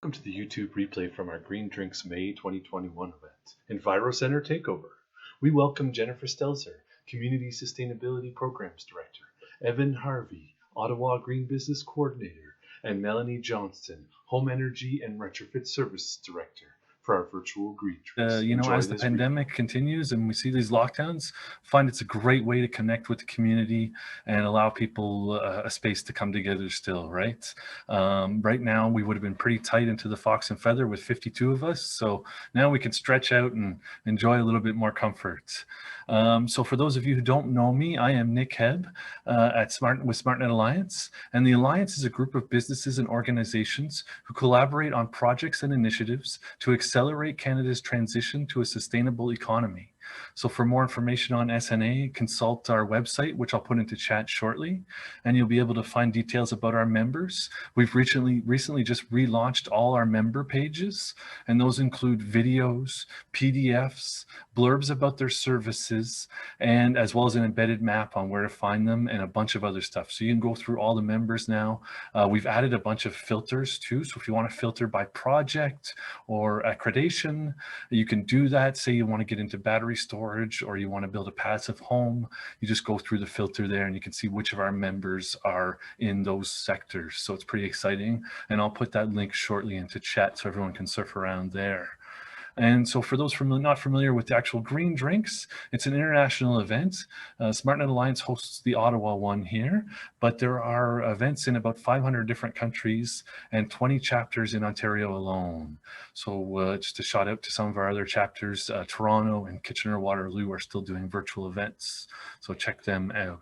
Welcome to the YouTube replay from our Green Drinks May 2021 event, EnviroCentre Takeover. We welcome Jennifer Stelzer, Community Sustainability Programs Director, Evan Harvey, Ottawa Green Business Coordinator, and Melanie Johnston, Home Energy and Retrofit Services Director, for our virtual Green Drinks. As the pandemic continues and we see these lockdowns, I find it's a great way to connect with the community and allow people a space to come together still, right? Right now, we would have been pretty tight into the Fox and Feather with 52 of us. So now we can stretch out and enjoy a little bit more comfort. So for those of you who don't know me, I am Nick Hebb with SmartNet Alliance. And the Alliance is a group of businesses and organizations who collaborate on projects and initiatives to accelerate Canada's transition to a sustainable economy. So for more information on SNA, consult our website, which I'll put into chat shortly, and you'll be able to find details about our members. We've recently just relaunched all our member pages, and those include videos, PDFs, blurbs about their services, and as well as an embedded map on where to find them and a bunch of other stuff. So you can go through all the members now. We've added a bunch of filters too. So if you want to filter by project or accreditation, you can do that. Say you want to get into battery storage or you want to build a passive home, you just go through the filter there and you can see which of our members are in those sectors. So it's pretty exciting, and I'll put that link shortly into chat so everyone can surf around there. And so for those not familiar with the actual Green Drinks, it's an international event. SmartNet Alliance hosts the Ottawa one here, but there are events in about 500 different countries and 20 chapters in Ontario alone. So just a shout out to some of our other chapters, Toronto and Kitchener-Waterloo are still doing virtual events, so check them out.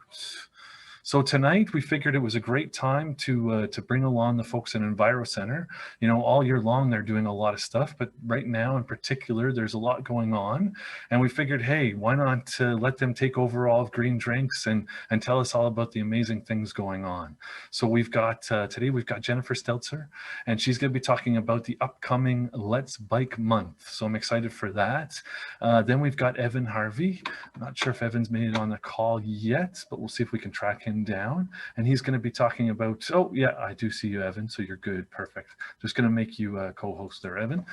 So tonight we figured it was a great time to bring along the folks in EnviroCentre. You know, all year long they're doing a lot of stuff, but right now in particular there's a lot going on, and we figured, hey, why not let them take over all of Green Drinks and tell us all about the amazing things going on. So we've got today we've got Jennifer Stelzer, and she's going to be talking about the upcoming Let's Bike Month. So I'm excited for that. Then we've got Evan Harvey. I'm not sure if Evan's made it on the call yet, but we'll see if we can track him down, and he's going to be talking about, oh yeah, I do see you, Evan, so you're good, perfect. Just going to make you co-host there, Evan.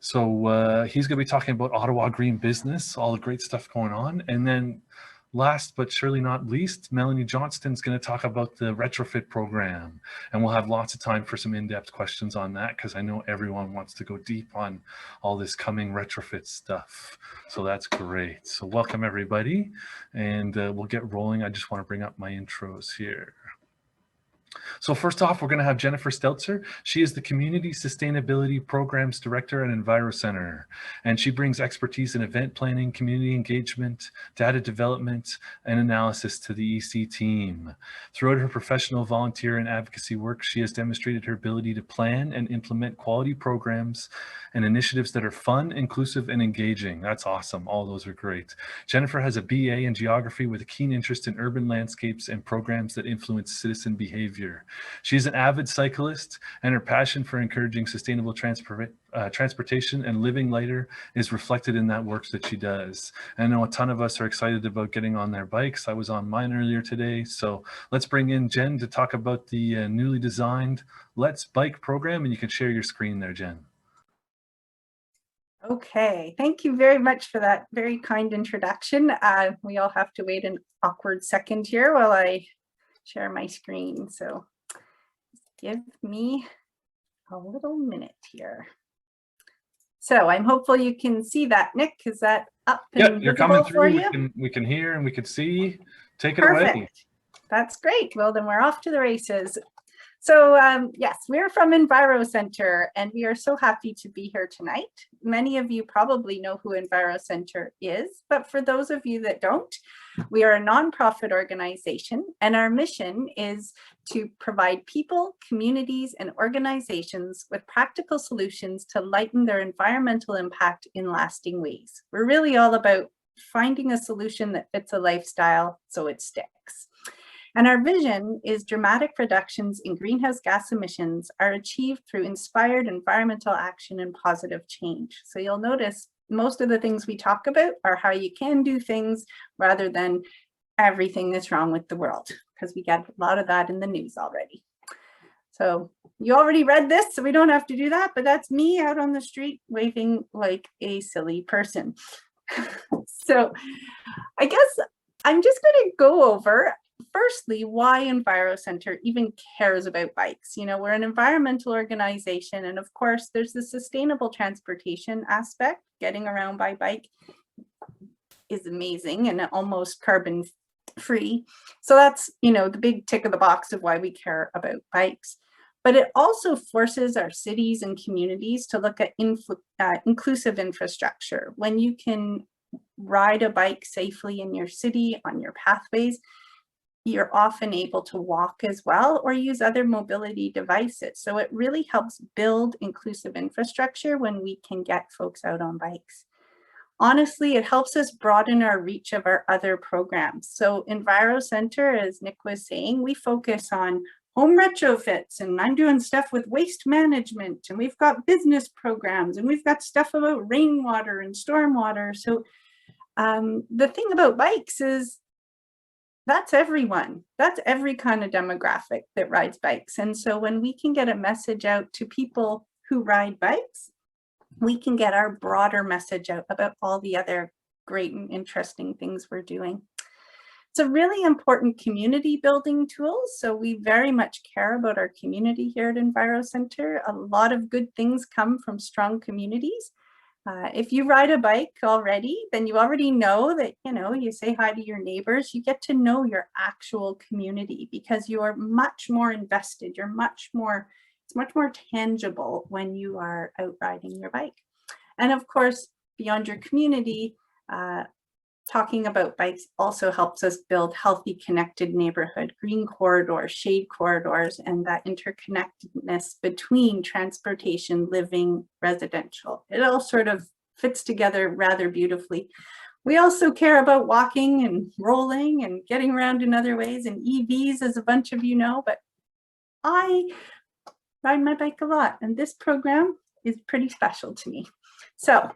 So he's going to be talking about Ottawa Green Business, all the great stuff going on, and then last but surely not least, Melanie Johnston's going to talk about the retrofit program, and we'll have lots of time for some in-depth questions on that because I know everyone wants to go deep on all this coming retrofit stuff. So that's great. So welcome everybody, and we'll get rolling. I just want to bring up my intros here. So first off, we're going to have Jennifer Stelzer. She is the Community Sustainability Programs Director at EnviroCentre, and she brings expertise in event planning, community engagement, data development, and analysis to the EC team. Throughout her professional, volunteer, and advocacy work, she has demonstrated her ability to plan and implement quality programs and initiatives that are fun, inclusive, and engaging. That's awesome. All those are great. Jennifer has a BA in geography with a keen interest in urban landscapes and programs that influence citizen behavior. She's an avid cyclist, and her passion for encouraging sustainable transportation and living lighter is reflected in that work that she does. And I know a ton of us are excited about getting on their bikes. I was on mine earlier today. So let's bring in Jen to talk about the newly designed Let's Bike program, and you can share your screen there, Jen. Okay, thank you very much for that very kind introduction. We all have to wait an awkward second here while I share my screen. So give me a little minute here. So I'm hopeful you can see that. Nick, is that up and you're coming through. You? We can hear and we can see. Take it Perfect. away. That's great. Well, then we're off to the races. So yes, we're from EnviroCentre, and we are so happy to be here tonight. Many of you probably know who EnviroCentre is, but for those of you that don't, we are a nonprofit organization, and our mission is to provide people, communities, and organizations with practical solutions to lighten their environmental impact in lasting ways. We're really all about finding a solution that fits a lifestyle so it sticks. And our vision is dramatic reductions in greenhouse gas emissions are achieved through inspired environmental action and positive change. So you'll notice most of the things we talk about are how you can do things rather than everything that's wrong with the world, because we get a lot of that in the news already. So you already read this, so we don't have to do that, but that's me out on the street waving like a silly person. So I guess I'm just going to go over, firstly, why EnviroCentre even cares about bikes. You know, we're an environmental organization, and of course, there's the sustainable transportation aspect. Getting around by bike is amazing and almost carbon free. So that's, you know, the big tick of the box of why we care about bikes. But it also forces our cities and communities to look at inclusive infrastructure. When you can ride a bike safely in your city, on your pathways, you're often able to walk as well or use other mobility devices. So it really helps build inclusive infrastructure when we can get folks out on bikes. Honestly, it helps us broaden our reach of our other programs. So EnviroCentre, as Nick was saying, we focus on home retrofits, and I'm doing stuff with waste management, and we've got business programs, and we've got stuff about rainwater and stormwater. So the thing about bikes is that's everyone. That's every kind of demographic that rides bikes. And so when we can get a message out to people who ride bikes, we can get our broader message out about all the other great and interesting things we're doing. It's a really important community building tool. So we very much care about our community here at EnviroCentre. A lot of good things come from strong communities. If you ride a bike already, then you already know that, you know, you say hi to your neighbors, you get to know your actual community because you are much more invested. You're much more, it's much more tangible when you are out riding your bike. And of course, beyond your community, talking about bikes also helps us build healthy, connected neighborhood, green corridors, shade corridors, and that interconnectedness between transportation, living, residential. It all sort of fits together rather beautifully. We also care about walking and rolling and getting around in other ways, and EVs, as a bunch of you know, but I ride my bike a lot, and this program is pretty special to me. So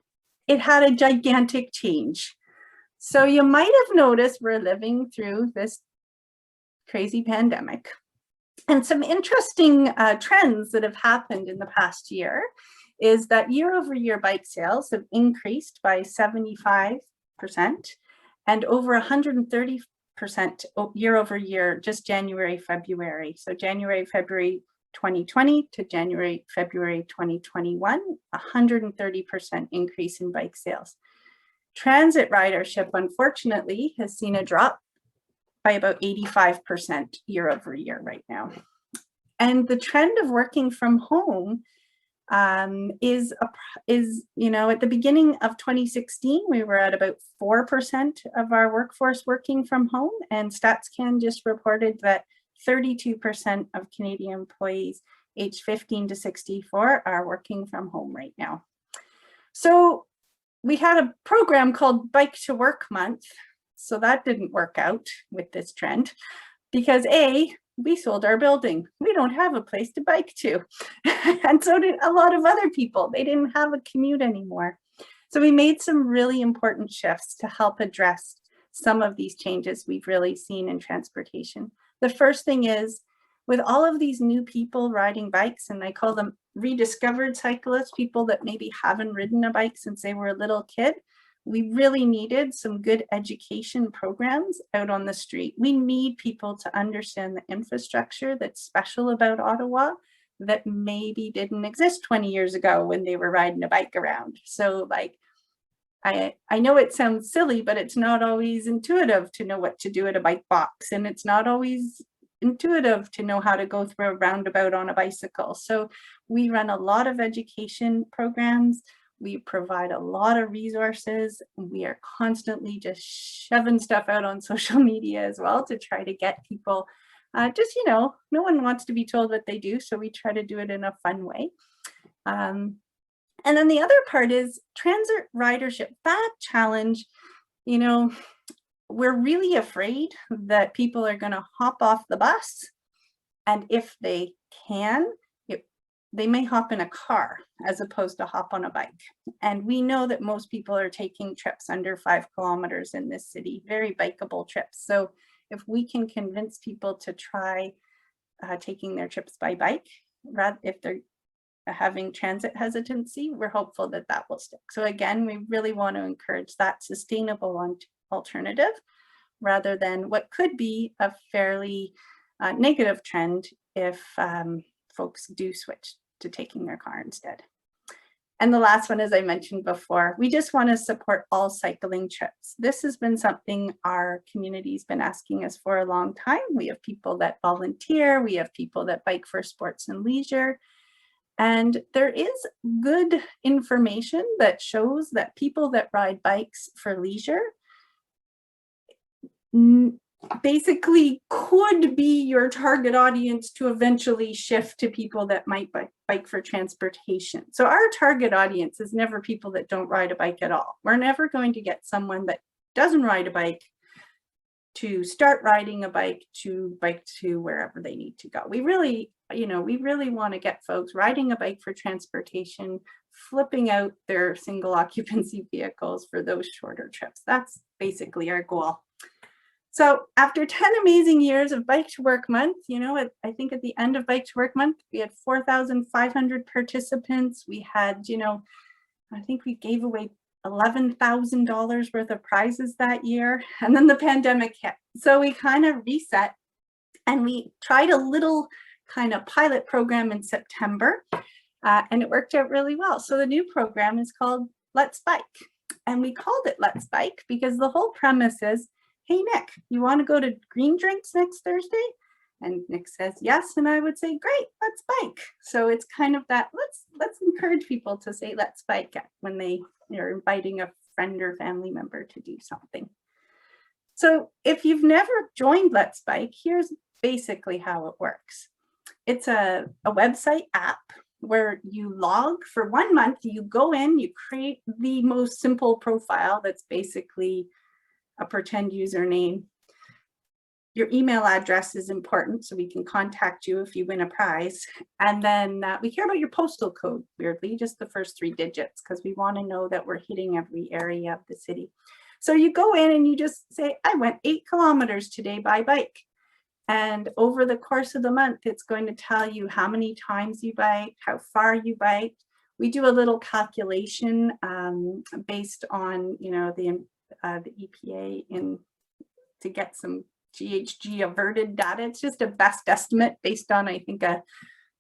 it had a gigantic change. So you might have noticed we're living through this crazy pandemic, and some interesting trends that have happened in the past year is that year-over-year bike sales have increased by 75% and over 130% year-over-year, just January, February. So January, February 2020 to January, February 2021, 130% increase in bike sales. Transit ridership, unfortunately, has seen a drop by about 85% year over year right now. And the trend of working from home is, you know, at the beginning of 2016, we were at about 4% of our workforce working from home. And StatsCan just reported that 32% of Canadian employees aged 15 to 64 are working from home right now. So we had a program called Bike to Work Month. So that didn't work out with this trend because A, we sold our building. We don't have a place to bike to. And so did a lot of other people. They didn't have a commute anymore. So we made some really important shifts to help address some of these changes we've really seen in transportation. The first thing is, with all of these new people riding bikes, and I call them rediscovered cyclists, people that maybe haven't ridden a bike since they were a little kid, we really needed some good education programs out on the street. We need people to understand the infrastructure that's special about Ottawa that maybe didn't exist 20 years ago when they were riding a bike around. So like, I know it sounds silly, but it's not always intuitive to know what to do at a bike box, and it's not always intuitive to know how to go through a roundabout on a bicycle. So we run a lot of education programs. We provide a lot of resources. We are constantly just shoving stuff out on social media as well to try to get people just, you know, no one wants to be told what they do. So we try to do it in a fun way. And then the other part is transit ridership. That challenge, you know, we're really afraid that people are going to hop off the bus. And if they can, they may hop in a car as opposed to hop on a bike. And we know that most people are taking trips under 5 kilometers in this city, very bikeable trips. So if we can convince people to try taking their trips by bike, if they're having transit hesitancy, we're hopeful that that will stick. So again, we really want to encourage that sustainable alternative rather than what could be a fairly negative trend if folks do switch to taking their car instead. And the last one, as I mentioned before, we just want to support all cycling trips. This has been something our community's been asking us for a long time. We have people that volunteer, we have people that bike for sports and leisure. And there is good information that shows that people that ride bikes for leisure basically could be your target audience to eventually shift to people that might bike for transportation. So our target audience is never people that don't ride a bike at all. We're never going to get someone that doesn't ride a bike to start riding a bike to wherever they need to go. We really want to get folks riding a bike for transportation, flipping out their single occupancy vehicles for those shorter trips. That's basically our goal. So after 10 amazing years of Bike to Work Month, I think at the end of Bike to Work Month, we had 4,500 participants. We had, I think we gave away $11,000 worth of prizes that year. And then the pandemic hit. So we kind of reset and we tried a little kind of pilot program in September and it worked out really well. So the new program is called Let's Bike. And we called it Let's Bike because the whole premise is, hey, Nick, you want to go to Green Drinks next Thursday? And Nick says, yes. And I would say, great, let's bike. So it's kind of that, let's encourage people to say, let's bike when they're inviting a friend or family member to do something. So if you've never joined Let's Bike, here's basically how it works. It's a website app where you log for 1 month, you go in, you create the most simple profile that's basically a pretend username. Your email address is important so we can contact you if you win a prize. And then we care about your postal code, weirdly, just the first 3 digits, because we want to know that we're hitting every area of the city. So you go in and you just say, I went 8 kilometers today by bike. And over the course of the month, it's going to tell you how many times you bike, how far you bike. We do a little calculation based on, the EPA to get some GHG averted data. It's just a best estimate based on, I think, a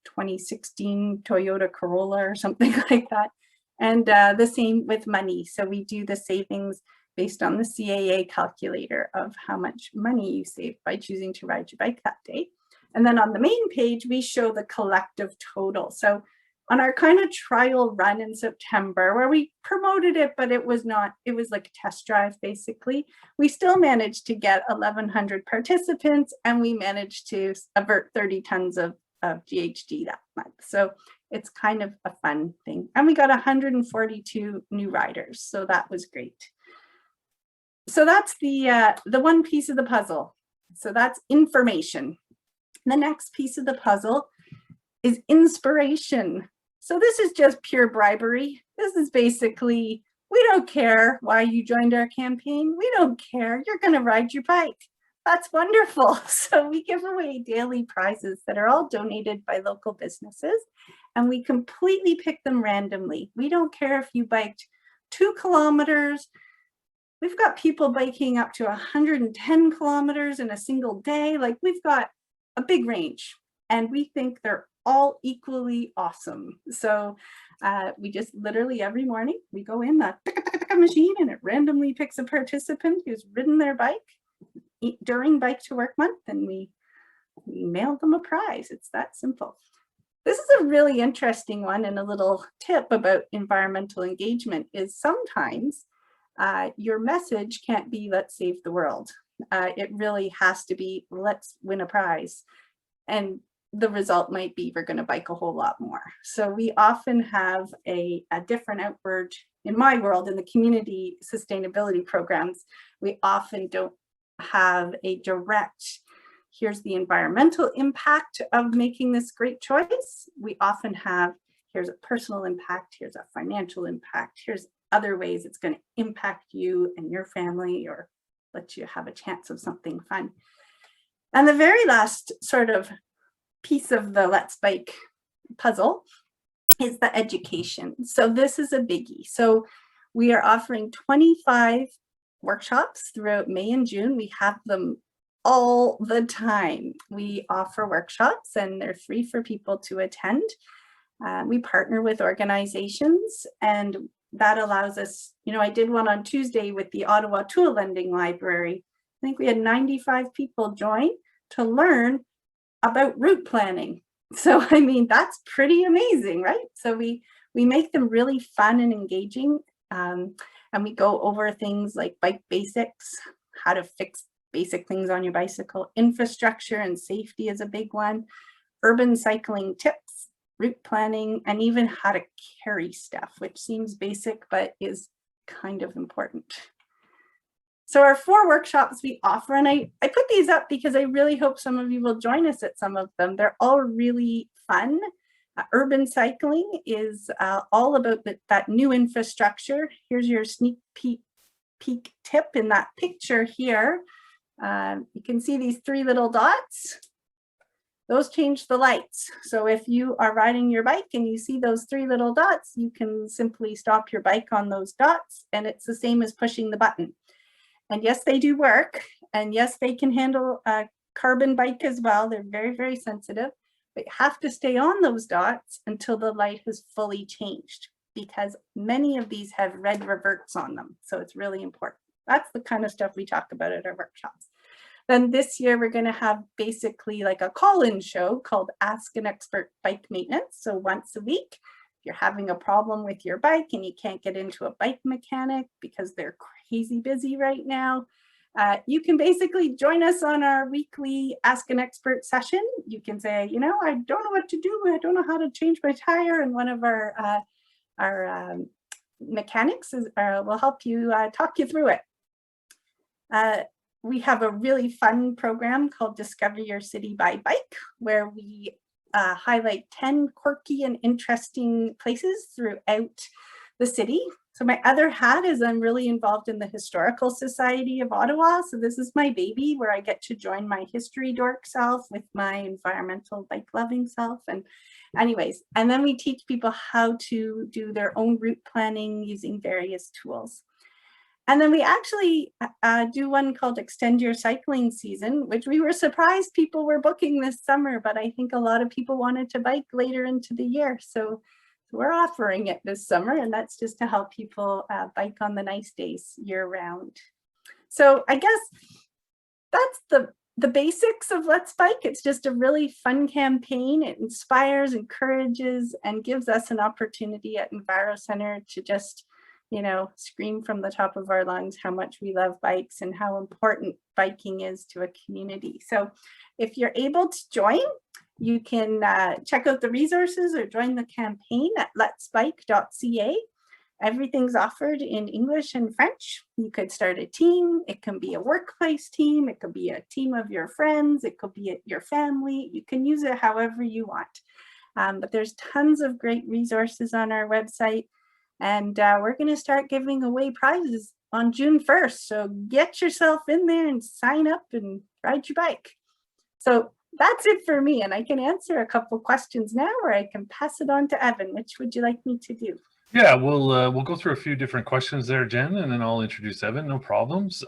2016 Toyota Corolla or something like that. And the same with money. So we do the savings based on the CAA calculator of how much money you save by choosing to ride your bike that day. And then on the main page, we show the collective total. So on our kind of trial run in September, where we promoted it, but it was like a test drive, basically, we still managed to get 1,100 participants and we managed to avert 30 tons of GHG that month. So it's kind of a fun thing. And we got 142 new riders. So that was great. So that's the one piece of the puzzle. So that's information. The next piece of the puzzle is inspiration. So this is just pure bribery. This is basically, we don't care why you joined our campaign. We don't care. You're going to ride your bike. That's wonderful. So we give away daily prizes that are all donated by local businesses, and we completely pick them randomly. We don't care if you biked 2 kilometers. We've got people biking up to 110 kilometers in a single day. Like, we've got a big range, and we think they're all equally awesome. So we just literally every morning we go in the machine and it randomly picks a participant who's ridden their bike during Bike to Work Month, and we mail them a prize. It's that simple. This is a really interesting one, and a little tip about environmental engagement is sometimes your message can't be let's save the world. It really has to be let's win a prize. And the result might be we're going to bike a whole lot more. So we often have a different outward, in my world, in the community sustainability programs, we often don't have a direct, here's the environmental impact of making this great choice. We often have, here's a personal impact, here's a financial impact, here's other ways it's going to impact you and your family or let you have a chance of something fun. And the very last sort of piece of the Let's Bike puzzle is the education. So this is a biggie. So we are offering 25 workshops throughout May and June. We have them all the time. We offer workshops and they're free for people to attend. We partner with organizations, and that allows us, you know, I did one on Tuesday with the Ottawa Tool Lending Library. I think we had 95 people join to learn about route planning. So, I mean, that's pretty amazing, right? So we make them really fun and engaging. And we go over things like bike basics, how to fix basic things on your bicycle, infrastructure and safety is a big one, urban cycling tips, route planning, and even how to carry stuff, which seems basic, but is kind of important. So our 4 workshops we offer, and I put these up because I really hope some of you will join us at some of them. They're all really fun. Urban cycling is all about that new infrastructure. Here's your sneak peek tip in that picture here. You can see these 3 little dots. Those change the lights. So if you are riding your bike and you see those 3 little dots, you can simply stop your bike on those dots, and it's the same as pushing the button. And yes, they do work. And yes, they can handle a carbon bike as well. They're very, very sensitive. But you have to stay on those dots until the light has fully changed, because many of these have red reverts on them. So it's really important. That's the kind of stuff we talk about at our workshops. Then this year, we're going to have basically like a call-in show called Ask an Expert Bike Maintenance. So once a week, if you're having a problem with your bike and you can't get into a bike mechanic because they're crazy busy right now, you can basically join us on our weekly Ask an Expert session. You can say, you know, I don't know what to do. I don't know how to change my tire. And one of our mechanics will help you talk you through it. We have a really fun program called Discover Your City by Bike, where we highlight 10 quirky and interesting places throughout the city. So my other hat is I'm really involved in the Historical Society of Ottawa. So this is my baby, where I get to join my history dork self with my environmental bike loving self. And anyways, and then we teach people how to do their own route planning using various tools. And then we actually do one called Extend Your Cycling Season, which we were surprised people were booking this summer, but I think a lot of people wanted to bike later into the year. So we're offering it this summer, and that's just to help people bike on the nice days year round. So I guess that's the basics of Let's Bike. It's just a really fun campaign. It inspires, encourages, and gives us an opportunity at EnviroCentre to just, you know, scream from the top of our lungs how much we love bikes and how important biking is to a community. So if you're able to join, you can check out the resources or join the campaign at letsbike.ca. Everything's offered in English and French. You could start a team. It can be a workplace team. It could be a team of your friends. It could be your family. You can use it however you want. But there's tons of great resources on our website. And we're going to start giving away prizes on June 1st. So get yourself in there and sign up and ride your bike. So that's it for me. And I can answer a couple questions now, or I can pass it on to Evan. Which would you like me to do? Yeah, we'll go through a few different questions there, Jen, and then I'll introduce Evan. No problems.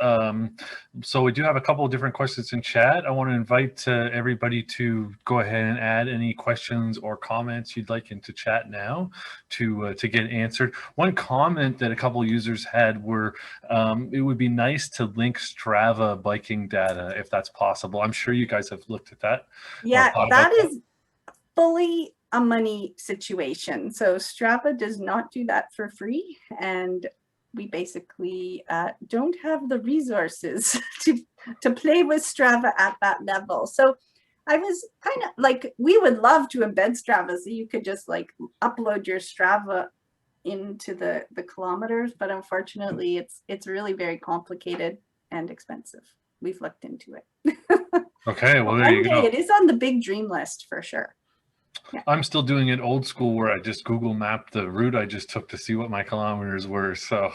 So we do have a couple of different questions in chat. I want to invite everybody to go ahead and add any questions or comments you'd like into chat now to get answered. One comment that a couple of users had were it would be nice to link Strava biking data if that's possible. I'm sure you guys have looked at that. Yeah, that is fully a money situation. So Strava does not do that for free, and we basically don't have the resources to play with Strava at that level. So I was kind of like, we would love to embed Strava so you could just like upload your Strava into the kilometers, but unfortunately it's really very complicated and expensive. We've looked into it. Okay, well there you go. It is on the big dream list for sure. Yeah. I'm still doing it old school, where I just Google mapped the route I just took to see what my kilometers were. So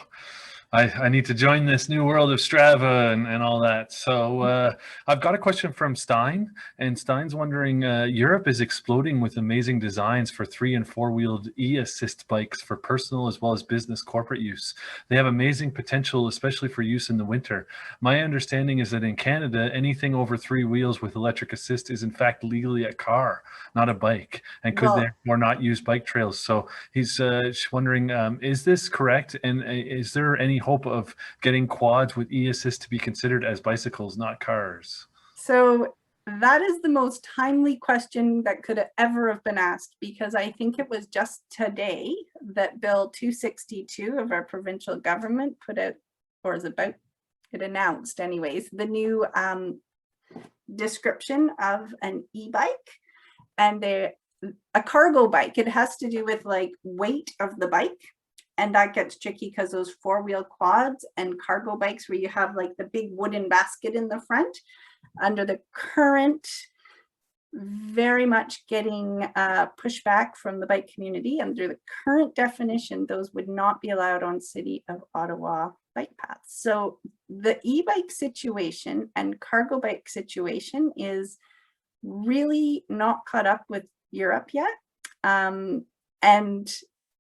I need to join this new world of Strava and all that. So I've got a question from Stein, and Stein's wondering, Europe is exploding with amazing designs for 3- and 4-wheeled e-assist bikes for personal as well as business corporate use. They have amazing potential, especially for use in the winter. My understanding is that in Canada, anything over 3 wheels with electric assist is in fact legally a car, not a bike, and could Well, therefore not use bike trails. So he's wondering, is this correct? And is there any hope of getting quads with e-assist to be considered as bicycles, not cars? so that is the most timely question that could ever have been asked, because I think it was just today that Bill 262 of our provincial government put out, or is about, it announced anyways, the new description of an e-bike. And a cargo bike, it has to do with like weight of the bike. And that gets tricky because those 4-wheel quads and cargo bikes where you have like the big wooden basket in the front, under the current, very much getting pushback from the bike community. Under the current definition, those would not be allowed on City of Ottawa bike paths. So the e-bike situation and cargo bike situation is really not caught up with Europe yet. And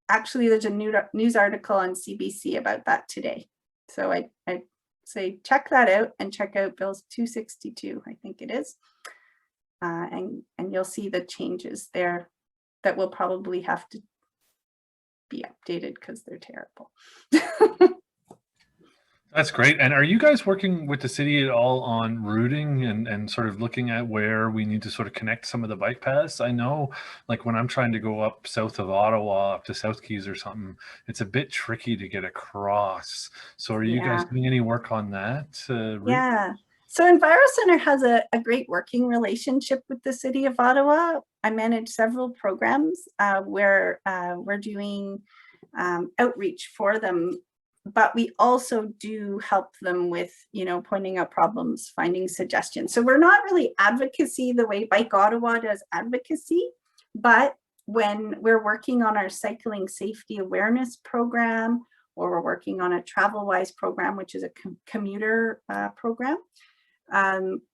actually, there's a news article on CBC about that today. So I say check that out and check out Bill's 262, I think it is. And you'll see the changes there that will probably have to be updated because they're terrible. That's great. And are you guys working with the city at all on routing and sort of looking at where we need to sort of connect some of the bike paths? I know, like when I'm trying to go up south of Ottawa, up to South Keys or something, it's a bit tricky to get across. So are you guys doing any work on that? Yeah. So EnviroCentre has a great working relationship with the City of Ottawa. I manage several programs where we're doing outreach for them. But we also do help them with, pointing out problems, finding suggestions. So we're not really advocacy the way Bike Ottawa does advocacy, but when we're working on our cycling safety awareness program, or we're working on a TravelWise program, which is a commuter program,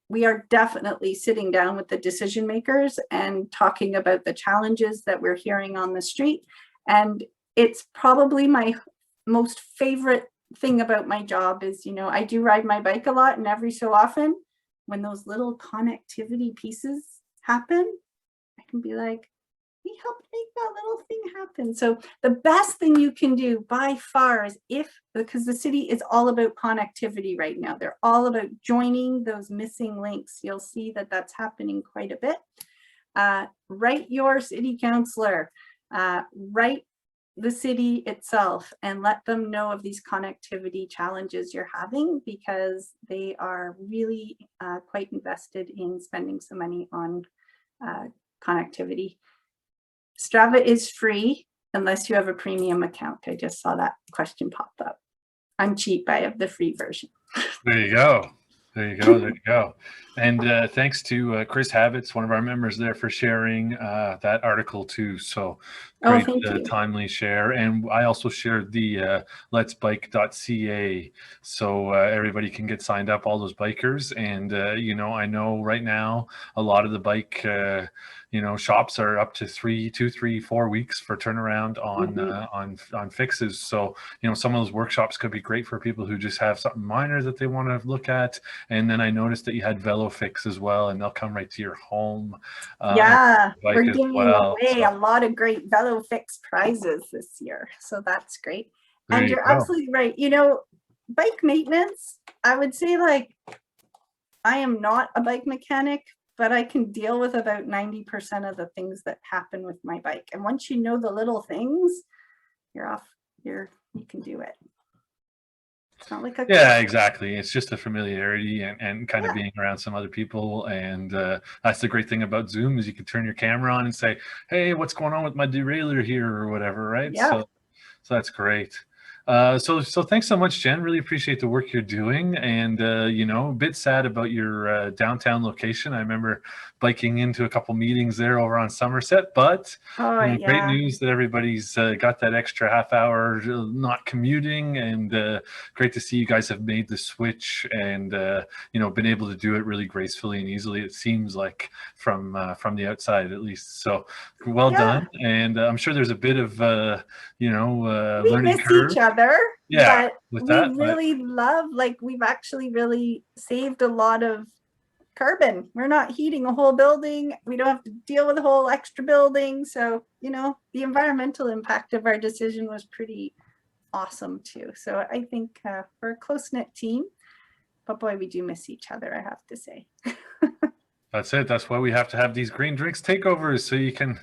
we are definitely sitting down with the decision makers and talking about the challenges that we're hearing on the street. And it's probably my most favorite thing about my job is, I do ride my bike a lot, and every so often when those little connectivity pieces happen, I can be like, we helped make that little thing happen. So the best thing you can do by far is because the city is all about connectivity right now. They're all about joining those missing links. You'll see that that's happening quite a bit. Write your city councillor, write the city itself, and let them know of these connectivity challenges you're having, because they are really quite invested in spending some money on connectivity. Strava is free unless you have a premium account. I just saw that question pop up. I'm cheap, I have the free version. There you go. There you go. There you go. And thanks to Chris Havitz, one of our members there, for sharing that article too. So great, timely share. And I also shared the letsbike.ca, so everybody can get signed up, all those bikers. And, I know right now a lot of the bike shops are up to 2, 3, 4 weeks for turnaround on fixes. So, some of those workshops could be great for people who just have something minor that they want to look at. And then I noticed that you had VeloFix as well, and they'll come right to your home. We're giving away a lot of great VeloFix prizes this year. So that's great. And you're absolutely right. Bike maintenance, I would say, I am not a bike mechanic, but I can deal with about 90% of the things that happen with my bike. And once you know the little things, you're off. You can do it. It's not like yeah, exactly. It's just a familiarity and kind of being around some other people. And that's the great thing about Zoom, is you can turn your camera on and say, hey, what's going on with my derailleur here or whatever, right? Yeah. So that's great. So thanks so much, Jen. Really appreciate the work you're doing, and you know, a bit sad about your downtown location. I remember biking into a couple meetings there over on Somerset, but Oh, great yeah. news that everybody's got that extra half hour not commuting, and great to see you guys have made the switch and you know, been able to do it really gracefully and easily. It seems like from the outside at least. So well Yeah. done, and I'm sure there's a bit of you know, We learning miss curve. each other, Yeah, but with we that, but really love, like, we've actually really saved a lot of carbon. We're not heating a whole building. We don't have to deal with a whole extra building. So, you know, the environmental impact of our decision was pretty awesome too. So I think we're a close-knit team, but boy, we do miss each other, I have to say. that's it. That's why we have to have these green drinks takeovers, so you can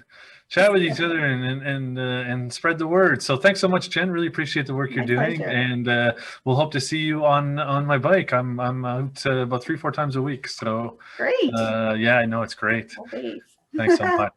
chat with each other and spread the word. So thanks so much, Jen. Really appreciate the work My you're doing, pleasure. and we'll hope to see you on my bike. I'm out about 3-4 times a week. So Great. yeah, I know it's great. Well, Dave. Thanks so much.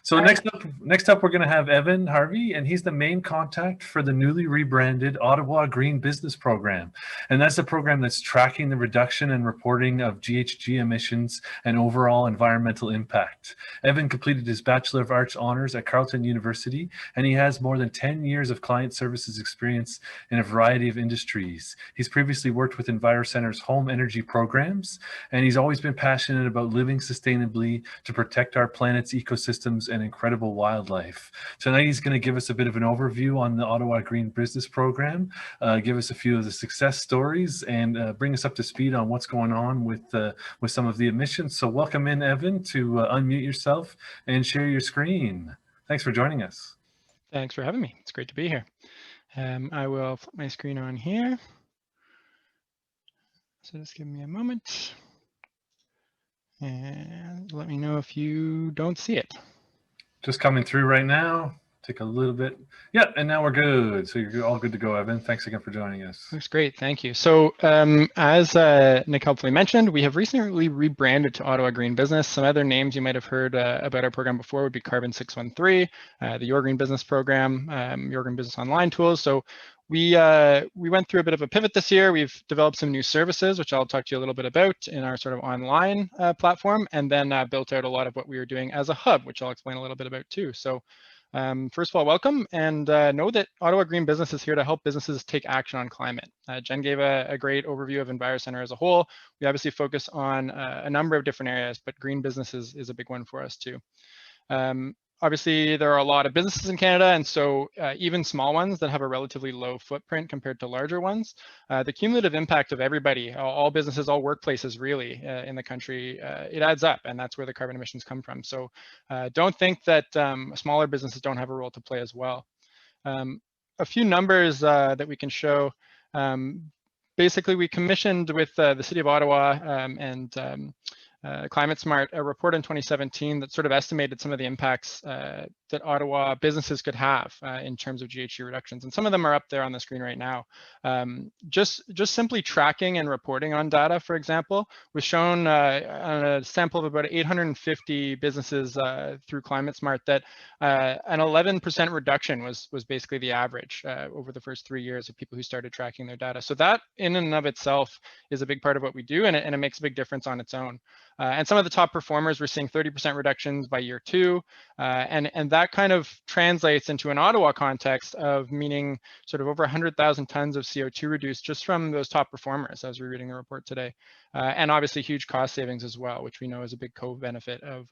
So All right. next up, we're going to have Evan Harvey, and he's the main contact for the newly rebranded Ottawa Green Business Program. And that's a program that's tracking the reduction and reporting of GHG emissions and overall environmental impact. Evan completed his Bachelor of Arts honors at Carleton University, and he has more than 10 years of client services experience in a variety of industries. He's previously worked with EnviroCentre's home energy programs, and he's always been passionate about living sustainably to protect our planet's ecosystems and incredible wildlife. Tonight, he's going to give us a bit of an overview on the Ottawa Green Business Program, give us a few of the success stories, and bring us up to speed on what's going on with some of the emissions. So welcome in, Evan, to unmute yourself and share your screen. Thanks for joining us. Thanks for having me. It's great to be here. I will flip my screen on here. So just give me a moment. And let me know if you don't see it. Just coming through right now. Take a little bit. Yeah, and now we're good. So you're all good to go, Evan. Thanks again for joining us. Looks great. Thank you. So as Nick helpfully mentioned, we have recently rebranded to Ottawa Green Business. Some other names you might have heard about our program before would be Carbon 613, the Your Green Business program, Your Green Business Online tools. So we went through a bit of a pivot this year. We've developed some new services, which I'll talk to you a little bit about in our sort of online platform, and then built out a lot of what we were doing as a hub, which I'll explain a little bit about too. So first of all, welcome, and know that Ottawa Green Business is here to help businesses take action on climate. Jen gave a great overview of EnviroCentre as a whole. We obviously focus on a number of different areas, but green business is a big one for us too. Obviously, there are a lot of businesses in Canada, and so even small ones that have a relatively low footprint compared to larger ones, the cumulative impact of everybody, all businesses, all workplaces really in the country, it adds up, and that's where the carbon emissions come from. So don't think that smaller businesses don't have a role to play as well. A few numbers that we can show. Basically, we commissioned with the City of Ottawa and Climate Smart a report in 2017 that sort of estimated some of the impacts that Ottawa businesses could have in terms of GHG reductions, and some of them are up there on the screen right now. Just simply tracking and reporting on data, for example, was shown on a sample of about 850 businesses through Climate Smart that an 11% reduction was basically the average over the first 3 years of people who started tracking their data. So that in and of itself is a big part of what we do, and it makes a big difference on its own. And some of the top performers, we're seeing 30% reductions by year 2. And that kind of translates into an Ottawa context of meaning sort of over 100,000 tons of CO2 reduced just from those top performers as we're reading the report today. And obviously huge cost savings as well, which we know is a big co-benefit of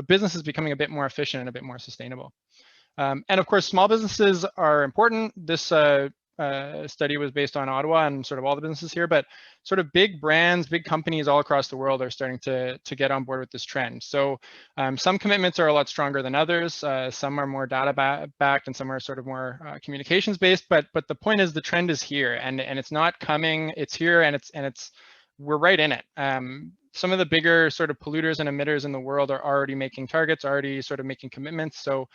businesses becoming a bit more efficient and a bit more sustainable. And of course, small businesses are important. This study was based on Ottawa and sort of all the businesses here, but sort of big brands, big companies all across the world are starting to get on board with this trend. So some commitments are a lot stronger than others. Some are more data backed and some are sort of more communications based. But the point is the trend is here, and it's not coming. It's here, and we're right in it. Some of the bigger sort of polluters and emitters in the world are already making targets, already sort of making commitments. So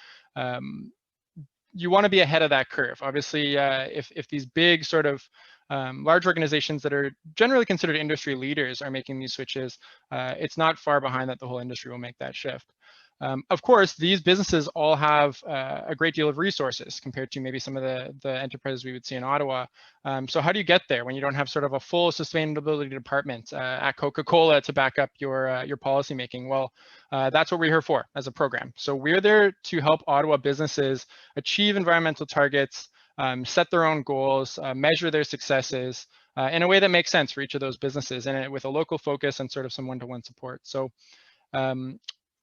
you want to be ahead of that curve. Obviously, if these big sort of large organizations that are generally considered industry leaders are making these switches, it's not far behind that the whole industry will make that shift. Of course, these businesses all have a great deal of resources compared to maybe some of the enterprises we would see in Ottawa. So how do you get there when you don't have sort of a full sustainability department at Coca-Cola to back up your policy making? Well, that's what we're here for as a program. So we're there to help Ottawa businesses achieve environmental targets, set their own goals, measure their successes in a way that makes sense for each of those businesses, and with a local focus and sort of some one-to-one support. So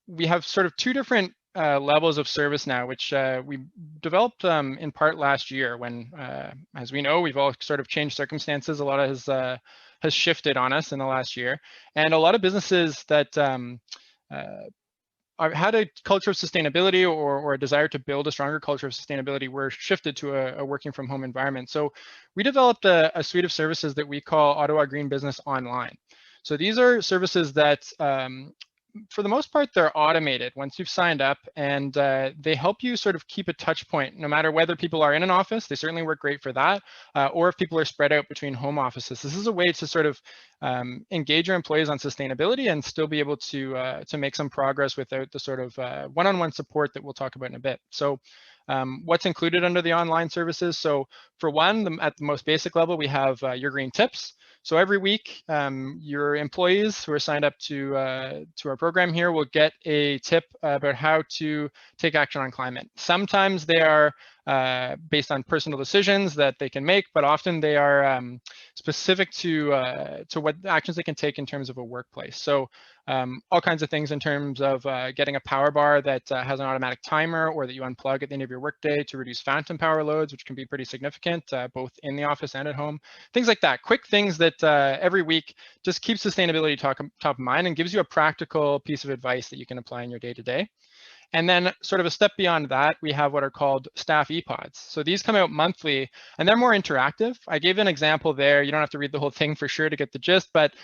we have sort of two different levels of service now, which we developed in part last year when, as we know, we've all sort of changed circumstances. A lot has shifted on us in the last year. And a lot of businesses that had a culture of sustainability or a desire to build a stronger culture of sustainability were shifted to a working from home environment. So we developed a suite of services that we call Ottawa Green Business Online. So these are services that for the most part, they're automated once you've signed up, and they help you sort of keep a touch point, no matter whether people are in an office. They certainly work great for that, or if people are spread out between home offices. This is a way to sort of engage your employees on sustainability and still be able to make some progress without the sort of one-on-one support that we'll talk about in a bit. So what's included under the online services? So for one, at the most basic level, we have your green tips. So every week, your employees who are signed up to our program here will get a tip about how to take action on climate. Sometimes they are based on personal decisions that they can make, but often they are specific to what actions they can take in terms of a workplace. So all kinds of things in terms of getting a power bar that has an automatic timer, or that you unplug at the end of your workday to reduce phantom power loads, which can be pretty significant both in the office and at home. Things like that, quick things that every week just keep sustainability top of mind and gives you a practical piece of advice that you can apply in your day-to-day. And then sort of a step beyond that, we have what are called staff Epods. So these come out monthly and they're more interactive. I gave an example there. You don't have to read the whole thing for sure to get the gist, but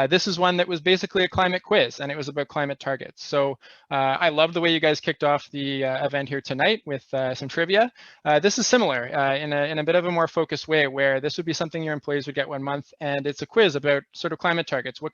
this is one that was basically a climate quiz, and it was about climate targets. So I love the way you guys kicked off the event here tonight with some trivia. This is similar in a bit of a more focused way, where this would be something your employees would get one month, and it's a quiz about sort of climate targets. What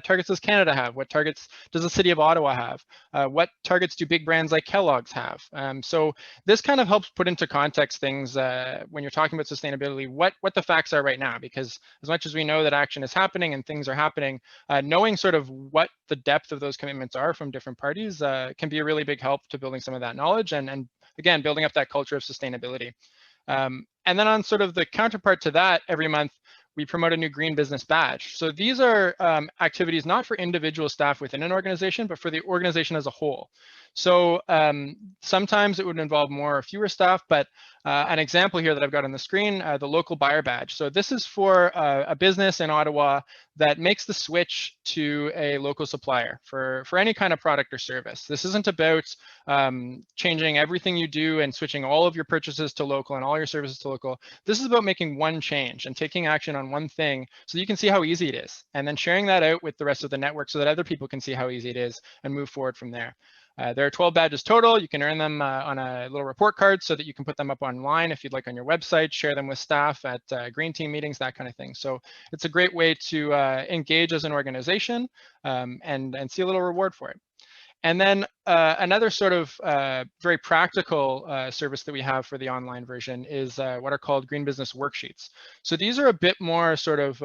targets does Canada have? What targets does the city of Ottawa have? What targets do big brands like Kellogg's have? So this kind of helps put into context things when you're talking about sustainability, what the facts are right now, because as much as we know that action is happening and things are happening, knowing sort of what the depth of those commitments are from different parties can be a really big help to building some of that knowledge and again, building up that culture of sustainability. And then on sort of the counterpart to that, every month, we promote a new green business badge. So these are activities not for individual staff within an organization, but for the organization as a whole. So sometimes it would involve more or fewer staff, but an example here that I've got on the screen, the local buyer badge. So this is for a business in Ottawa that makes the switch to a local supplier for any kind of product or service. This isn't about changing everything you do and switching all of your purchases to local and all your services to local. This is about making one change and taking action on one thing so you can see how easy it is, and then sharing that out with the rest of the network so that other people can see how easy it is and move forward from there. There are 12 badges total. You can earn them on a little report card so that you can put them up online if you'd like on your website, share them with staff at green team meetings, that kind of thing. So it's a great way to engage as an organization and see a little reward for it. And then another sort of very practical service that we have for the online version is what are called Green Business Worksheets. So these are a bit more sort of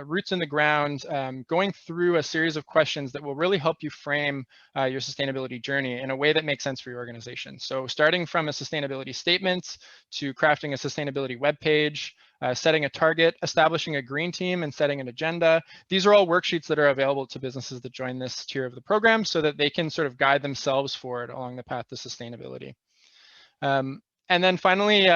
roots in the ground, going through a series of questions that will really help you frame your sustainability journey in a way that makes sense for your organization. So starting from a sustainability statement to crafting a sustainability webpage, setting a target, establishing a green team, and setting an agenda. These are all worksheets that are available to businesses that join this tier of the program so that they can sort of guide themselves forward along the path to sustainability. And then finally,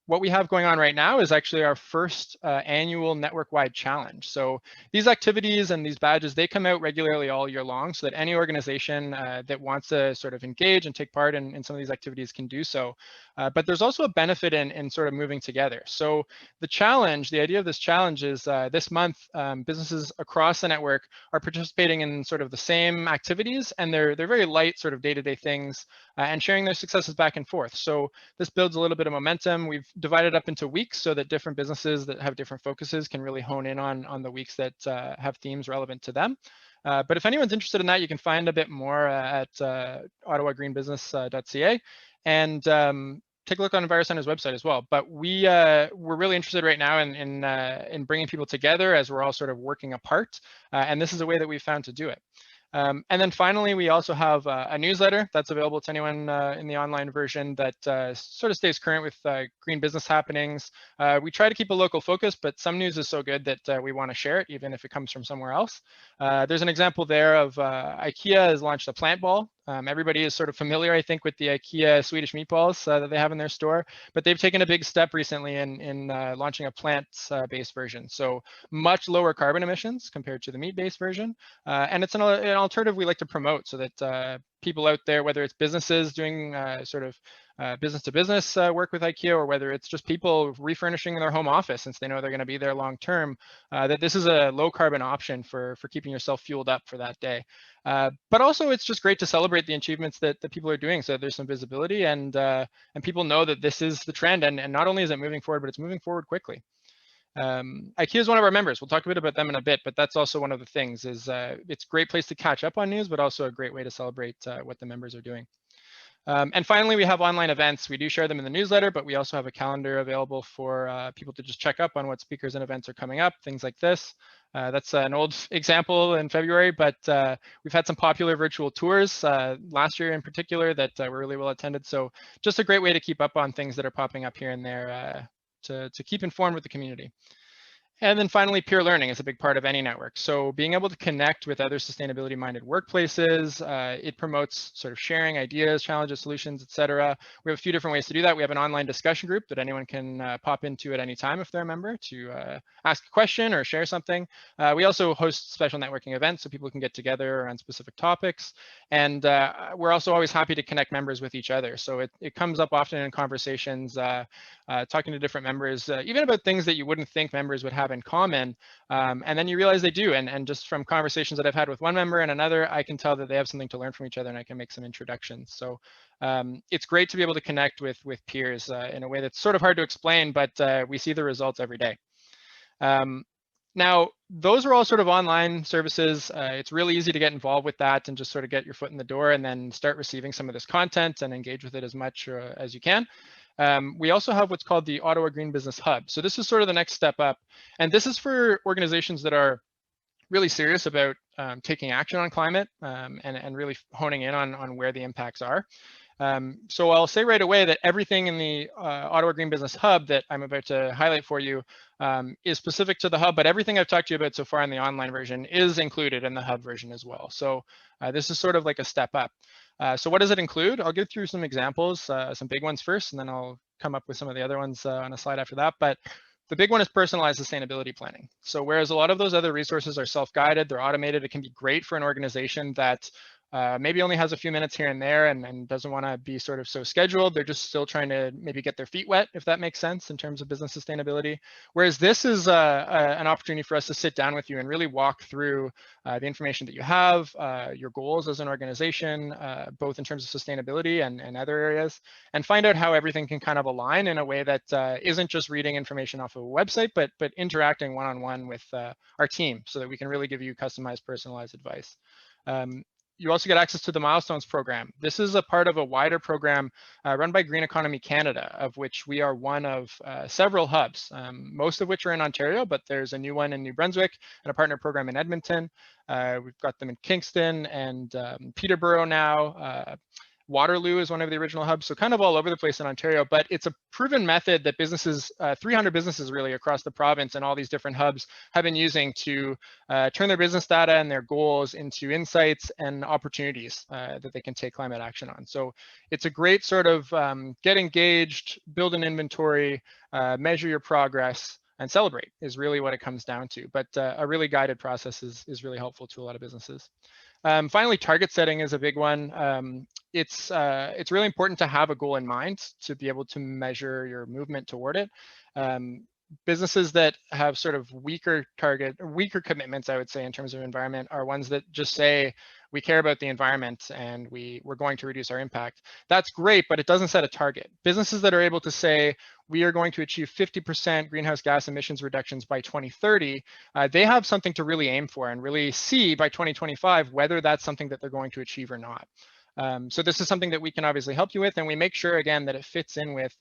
what we have going on right now is actually our first annual network-wide challenge. So these activities and these badges, they come out regularly all year long so that any organization that wants to sort of engage and take part in some of these activities can do so. But there's also a benefit in sort of moving together. So the challenge, the idea of this challenge is this month, businesses across the network are participating in sort of the same activities, and they're very light sort of day-to-day things and sharing their successes back and forth. So this builds a little bit of momentum. We've divided up into weeks so that different businesses that have different focuses can really hone in on the weeks that have themes relevant to them. But if anyone's interested in that, you can find a bit more at ottawagreenbusiness.ca, and take a look on EnviroCentre's website as well. But we're really interested right now in bringing people together as we're all sort of working apart, and this is a way that we've found to do it. And then finally, we also have a newsletter that's available to anyone in the online version that sort of stays current with green business happenings. We try to keep a local focus, but some news is so good that we want to share it, even if it comes from somewhere else. There's an example there of IKEA has launched a plant ball. Everybody is sort of familiar, I think, with the IKEA Swedish meatballs that they have in their store, but they've taken a big step recently in launching a plant-based version. So much lower carbon emissions compared to the meat-based version. And it's an alternative we like to promote so that people out there, whether it's businesses doing sort of business-to-business work with IKEA, or whether it's just people refurnishing their home office since they know they're going to be there long term, that this is a low carbon option for keeping yourself fueled up for that day. But also it's just great to celebrate the achievements that people are doing, so there's some visibility and people know that this is the trend, and not only is it moving forward, but it's moving forward quickly. IKEA is one of our members. We'll talk a bit about them in a bit, but that's also one of the things is it's a great place to catch up on news, but also a great way to celebrate what the members are doing. And finally, we have online events. We do share them in the newsletter, but we also have a calendar available for people to just check up on what speakers and events are coming up, things like this. That's an old example in February, but we've had some popular virtual tours last year in particular that were really well attended. So just a great way to keep up on things that are popping up here and there to keep informed with the community. And then finally, peer learning is a big part of any network. So being able to connect with other sustainability-minded workplaces, it promotes sort of sharing ideas, challenges, solutions, et cetera. We have a few different ways to do that. We have an online discussion group that anyone can pop into at any time if they're a member to ask a question or share something. We also host special networking events so people can get together on specific topics. And we're also always happy to connect members with each other. So it comes up often in conversations, talking to different members, even about things that you wouldn't think members would have in common, and then you realize they do, and just from conversations that I've had with one member and another, I can tell that they have something to learn from each other, and I can make some introductions. So it's great to be able to connect with peers in a way that's sort of hard to explain, but we see the results every day. Now, those are all sort of online services. It's really easy to get involved with that and just sort of get your foot in the door and then start receiving some of this content and engage with it as much as you can. We also have what's called the Ottawa Green Business Hub. So this is sort of the next step up. And this is for organizations that are really serious about taking action on climate and really honing in on where the impacts are. So I'll say right away that everything in the Ottawa Green Business Hub that I'm about to highlight for you is specific to the Hub, but everything I've talked to you about so far in the online version is included in the Hub version as well. So this is sort of like a step up. So what does it include? I'll go through some examples, some big ones first, and then I'll come up with some of the other ones on a slide after that. But the big one is personalized sustainability planning. So whereas a lot of those other resources are self-guided, they're automated, it can be great for an organization that maybe only has a few minutes here and there and doesn't want to be sort of so scheduled. They're just still trying to maybe get their feet wet, if that makes sense in terms of business sustainability. Whereas this is an opportunity for us to sit down with you and really walk through the information that you have, your goals as an organization, both in terms of sustainability and other areas, and find out how everything can kind of align in a way that isn't just reading information off of a website, but interacting one-on-one with our team so that we can really give you customized, personalized advice. You also get access to the Milestones program. This is a part of a wider program run by Green Economy Canada, of which we are one of several hubs, most of which are in Ontario, but there's a new one in New Brunswick and a partner program in Edmonton. We've got them in Kingston and Peterborough now. Waterloo is one of the original hubs, so kind of all over the place in Ontario, but it's a proven method that businesses, 300 businesses really across the province and all these different hubs have been using to turn their business data and their goals into insights and opportunities that they can take climate action on. So it's a great sort of get engaged, build an inventory, measure your progress, and celebrate is really what it comes down to. But a really guided process is really helpful to a lot of businesses. Finally, target setting is a big one. It's really important to have a goal in mind to be able to measure your movement toward it. Businesses that have sort of weaker commitments, I would say, in terms of environment are ones that just say, we care about the environment and we're going to reduce our impact. That's great, but it doesn't set a target. Businesses that are able to say, we are going to achieve 50% greenhouse gas emissions reductions by 2030, they have something to really aim for and really see by 2025 whether that's something that they're going to achieve or not. So this is something that we can obviously help you with, and we make sure, again, that it fits in with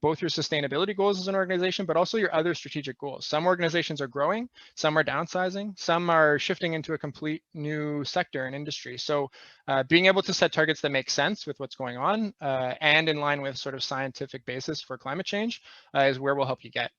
both your sustainability goals as an organization, but also your other strategic goals. Some organizations are growing, some are downsizing, some are shifting into a complete new sector and industry. So being able to set targets that make sense with what's going on and in line with sort of scientific basis for climate change is where we'll help you get.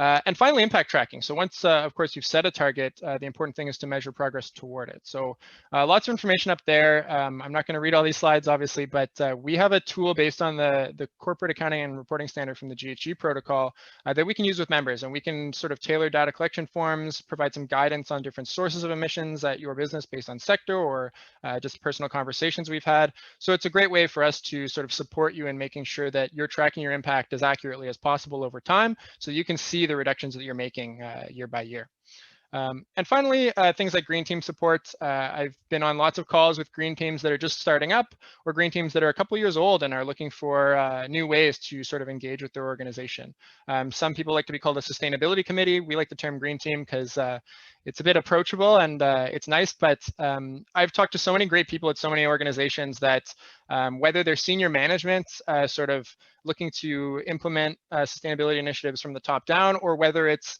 And finally, impact tracking. So once, of course, you've set a target, the important thing is to measure progress toward it. So lots of information up there. I'm not going to read all these slides, obviously, but we have a tool based on the corporate accounting and reporting standard from the GHG protocol that we can use with members. And we can sort of tailor data collection forms, provide some guidance on different sources of emissions at your business based on sector or just personal conversations we've had. So it's a great way for us to sort of support you in making sure that you're tracking your impact as accurately as possible over time, so you can see the reductions that you're making year by year. And finally, things like green team support. I've been on lots of calls with green teams that are just starting up or green teams that are a couple years old and are looking for new ways to sort of engage with their organization. Some people like to be called a sustainability committee. We like the term green team because it's a bit approachable and it's nice, but I've talked to so many great people at so many organizations that whether they're senior management sort of looking to implement sustainability initiatives from the top down, or whether it's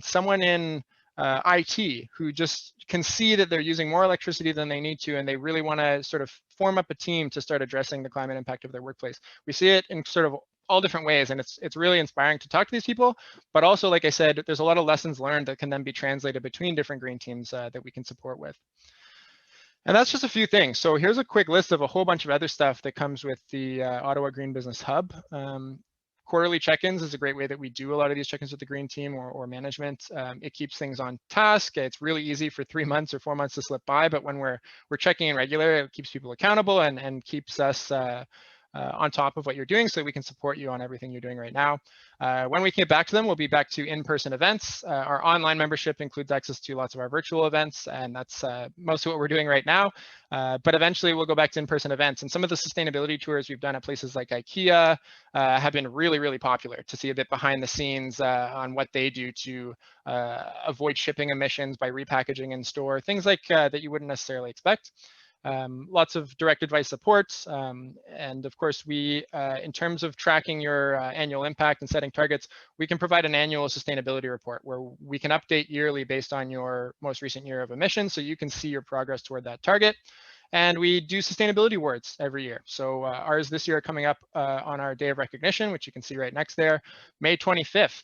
someone in IT who just can see that they're using more electricity than they need to, and they really want to sort of form up a team to start addressing the climate impact of their workplace. We see it in sort of all different ways, and it's really inspiring to talk to these people, but also, like I said, there's a lot of lessons learned that can then be translated between different green teams that we can support with. And that's just a few things. So here's a quick list of a whole bunch of other stuff that comes with the Ottawa Green Business Hub. Quarterly check-ins is a great way that we do a lot of these check-ins with the green team or management. It keeps things on task. It's really easy for 3 months or 4 months to slip by, but when we're checking in regularly, it keeps people accountable and keeps us on top of what you're doing, so we can support you on everything you're doing right now. When we get back to them, we'll be back to in-person events. Our online membership includes access to lots of our virtual events, and that's most of what we're doing right now. But eventually we'll go back to in-person events, and some of the sustainability tours we've done at places like IKEA have been really, really popular to see a bit behind the scenes on what they do to avoid shipping emissions by repackaging in store, things like that you wouldn't necessarily expect. Lots of direct advice support, and of course we, in terms of tracking your annual impact and setting targets, we can provide an annual sustainability report where we can update yearly based on your most recent year of emissions, so you can see your progress toward that target. And we do sustainability awards every year. So ours this year coming up on our day of recognition, which you can see right next there, May 25th,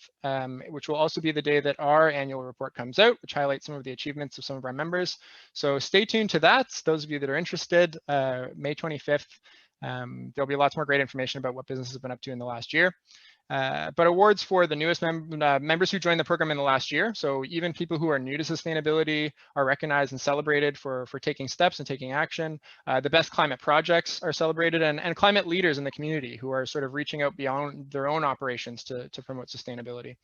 which will also be the day that our annual report comes out, which highlights some of the achievements of some of our members. So stay tuned to that. Those of you that are interested, May 25th, there'll be lots more great information about what businesses have been up to in the last year. But awards for the newest members who joined the program in the last year. So even people who are new to sustainability are recognized and celebrated for taking steps and taking action. The best climate projects are celebrated, and climate leaders in the community who are sort of reaching out beyond their own operations to promote sustainability.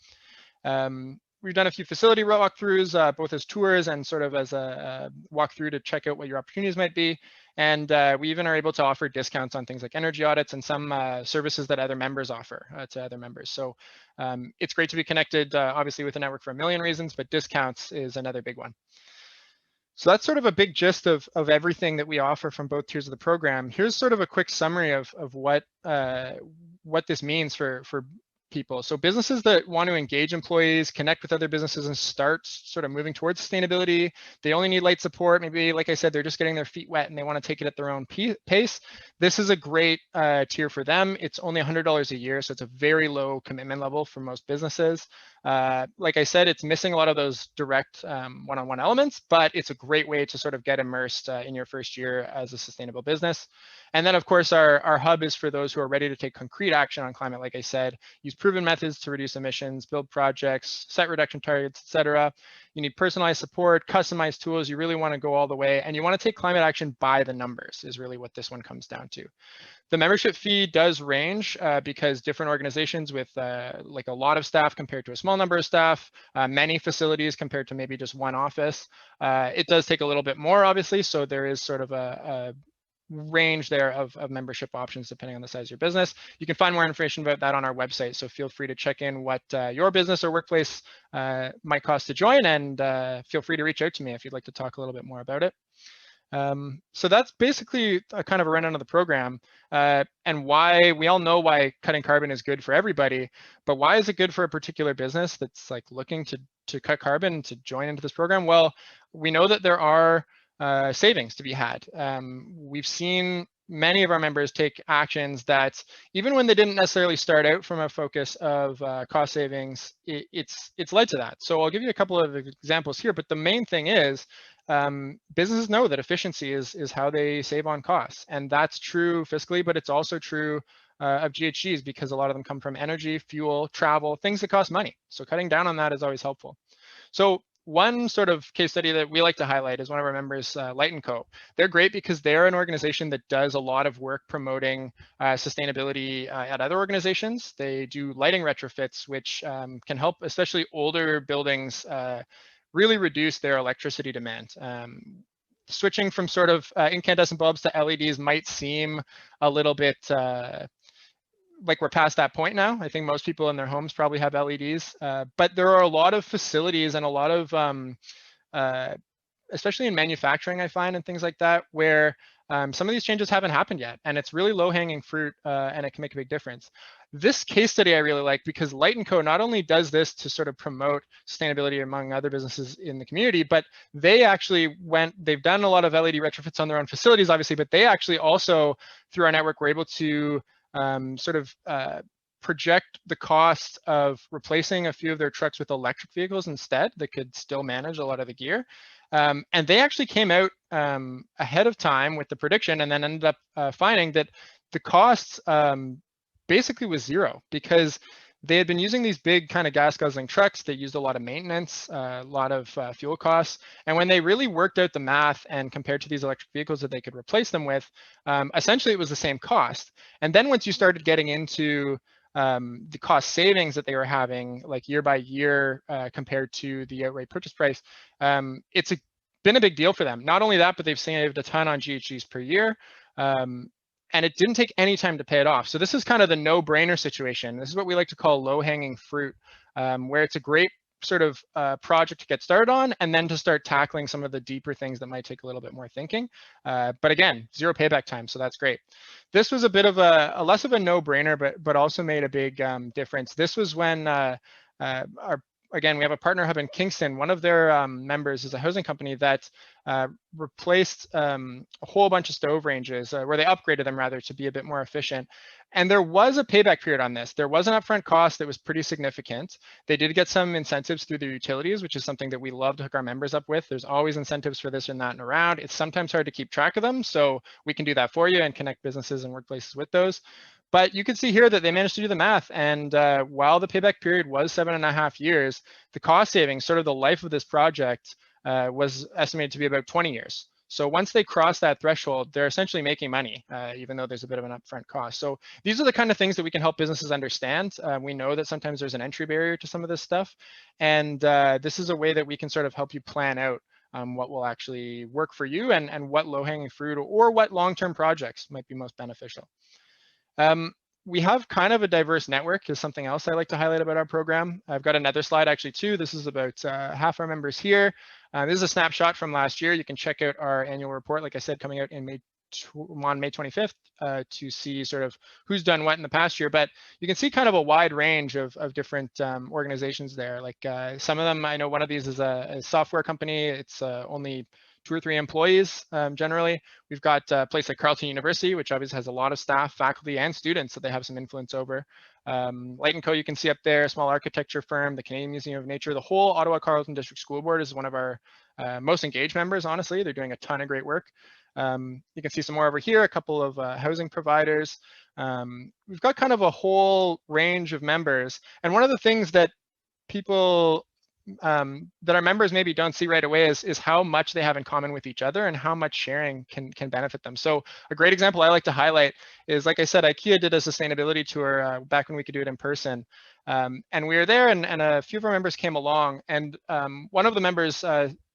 We've done a few facility walkthroughs, both as tours and sort of as a walkthrough to check out what your opportunities might be. And we even are able to offer discounts on things like energy audits and some services that other members offer to other members. So it's great to be connected, obviously, with a network for a million reasons, but discounts is another big one. So that's sort of a big gist of everything that we offer from both tiers of the program. Here's sort of a quick summary of what this means for people. So businesses that want to engage employees, connect with other businesses, and start sort of moving towards sustainability, they only need light support. Maybe, like I said, they're just getting their feet wet and they want to take it at their own pace. This is a great tier for them. It's only $100 a year, so it's a very low commitment level for most businesses. Like I said, it's missing a lot of those direct one-on-one elements, but it's a great way to sort of get immersed in your first year as a sustainable business. And then, of course, our hub is for those who are ready to take concrete action on climate, like I said, use proven methods to reduce emissions, build projects, set reduction targets, etc. You need personalized support, customized tools. You really want to go all the way, and you want to take climate action by the numbers is really what this one comes down to. The membership fee does range because different organizations with like a lot of staff compared to a small number of staff, many facilities compared to maybe just one office, it does take a little bit more, obviously. So there is sort of a range there of membership options depending on the size of your business. You can find more information about that on our website, so feel free to check in what your business or workplace might cost to join, and feel free to reach out to me if you'd like to talk a little bit more about it. So that's basically a kind of a rundown of the program, and why we all know why cutting carbon is good for everybody, but why is it good for a particular business that's like looking to cut carbon to join into this program? Well, we know that there are savings to be had. We've seen many of our members take actions that, even when they didn't necessarily start out from a focus of cost savings, it's led to that. So I'll give you a couple of examples here, but the main thing is businesses know that efficiency is how they save on costs, and that's true fiscally, but it's also true of GHGs, because a lot of them come from energy, fuel, travel, things that cost money. So cutting down on that is always helpful. So one sort of case study that we like to highlight is one of our members, Light & Co. They're great because they're an organization that does a lot of work promoting sustainability at other organizations. They do lighting retrofits, which can help especially older buildings really reduce their electricity demand. Switching from sort of incandescent bulbs to LEDs might seem a little bit like we're past that point now. I think most people in their homes probably have LEDs, but there are a lot of facilities and a lot of, especially in manufacturing, I find, and things like that, where some of these changes haven't happened yet, and it's really low-hanging fruit, and it can make a big difference. This case study I really like, because Light & Co. not only does this to sort of promote sustainability among other businesses in the community, but they actually they've done a lot of LED retrofits on their own facilities, obviously, but they actually also, through our network, were able to project the cost of replacing a few of their trucks with electric vehicles instead that could still manage a lot of the gear. And they actually came out ahead of time with the prediction, and then ended up finding that the costs basically was zero, because they had been using these big kind of gas guzzling trucks. They used a lot of maintenance, a lot of fuel costs. And when they really worked out the math and compared to these electric vehicles that they could replace them with, essentially it was the same cost. And then once you started getting into the cost savings that they were having, like year by year compared to the outright purchase price, it's been a big deal for them. Not only that, but they've saved a ton on GHGs per year. And it didn't take any time to pay it off. So this is kind of the no-brainer situation. This is what we like to call low-hanging fruit, where it's a great sort of project to get started on, and then to start tackling some of the deeper things that might take a little bit more thinking. But again, zero payback time, so that's great. This was a bit of a less of a no-brainer, but also made a big difference. This was when again, we have a partner hub in Kingston. One of their members is a housing company that replaced a whole bunch of stove ranges, where they upgraded them rather to be a bit more efficient. And there was a payback period on this. There was an upfront cost that was pretty significant. They did get some incentives through their utilities, which is something that we love to hook our members up with. There's always incentives for this and that and around. It's sometimes hard to keep track of them, so we can do that for you and connect businesses and workplaces with those. But you can see here that they managed to do the math, and while the payback period was 7.5 years, the cost savings, sort of the life of this project, was estimated to be about 20 years. So once they cross that threshold, they're essentially making money, even though there's a bit of an upfront cost. So these are the kind of things that we can help businesses understand. We know that sometimes there's an entry barrier to some of this stuff, and this is a way that we can sort of help you plan out what will actually work for you, and what low-hanging fruit or what long-term projects might be most beneficial. We have kind of a diverse network, is something else I like to highlight about our program. I've got another slide actually too. This is about half our members here. This is a snapshot from last year. You can check out our annual report, like I said, coming out in on May 25th to see sort of who's done what in the past year. But you can see kind of a wide range of different organizations there. Like some of them, I know one of these is a software company. It's only 2 or 3 employees generally. We've got a place like Carleton University, which obviously has a lot of staff, faculty, and students that they have some influence over. Light & Co. you can see up there, a small architecture firm, the Canadian Museum of Nature. The whole Ottawa Carleton District School Board is one of our most engaged members, honestly. They're doing a ton of great work. You can see some more over here, a couple of housing providers. We've got kind of a whole range of members. And one of the things that people that our members maybe don't see right away is how much they have in common with each other and how much sharing can benefit them. So a great example I like to highlight is, like I said, IKEA did a sustainability tour back when we could do it in person. And we were there, and a few of our members came along, and one of the members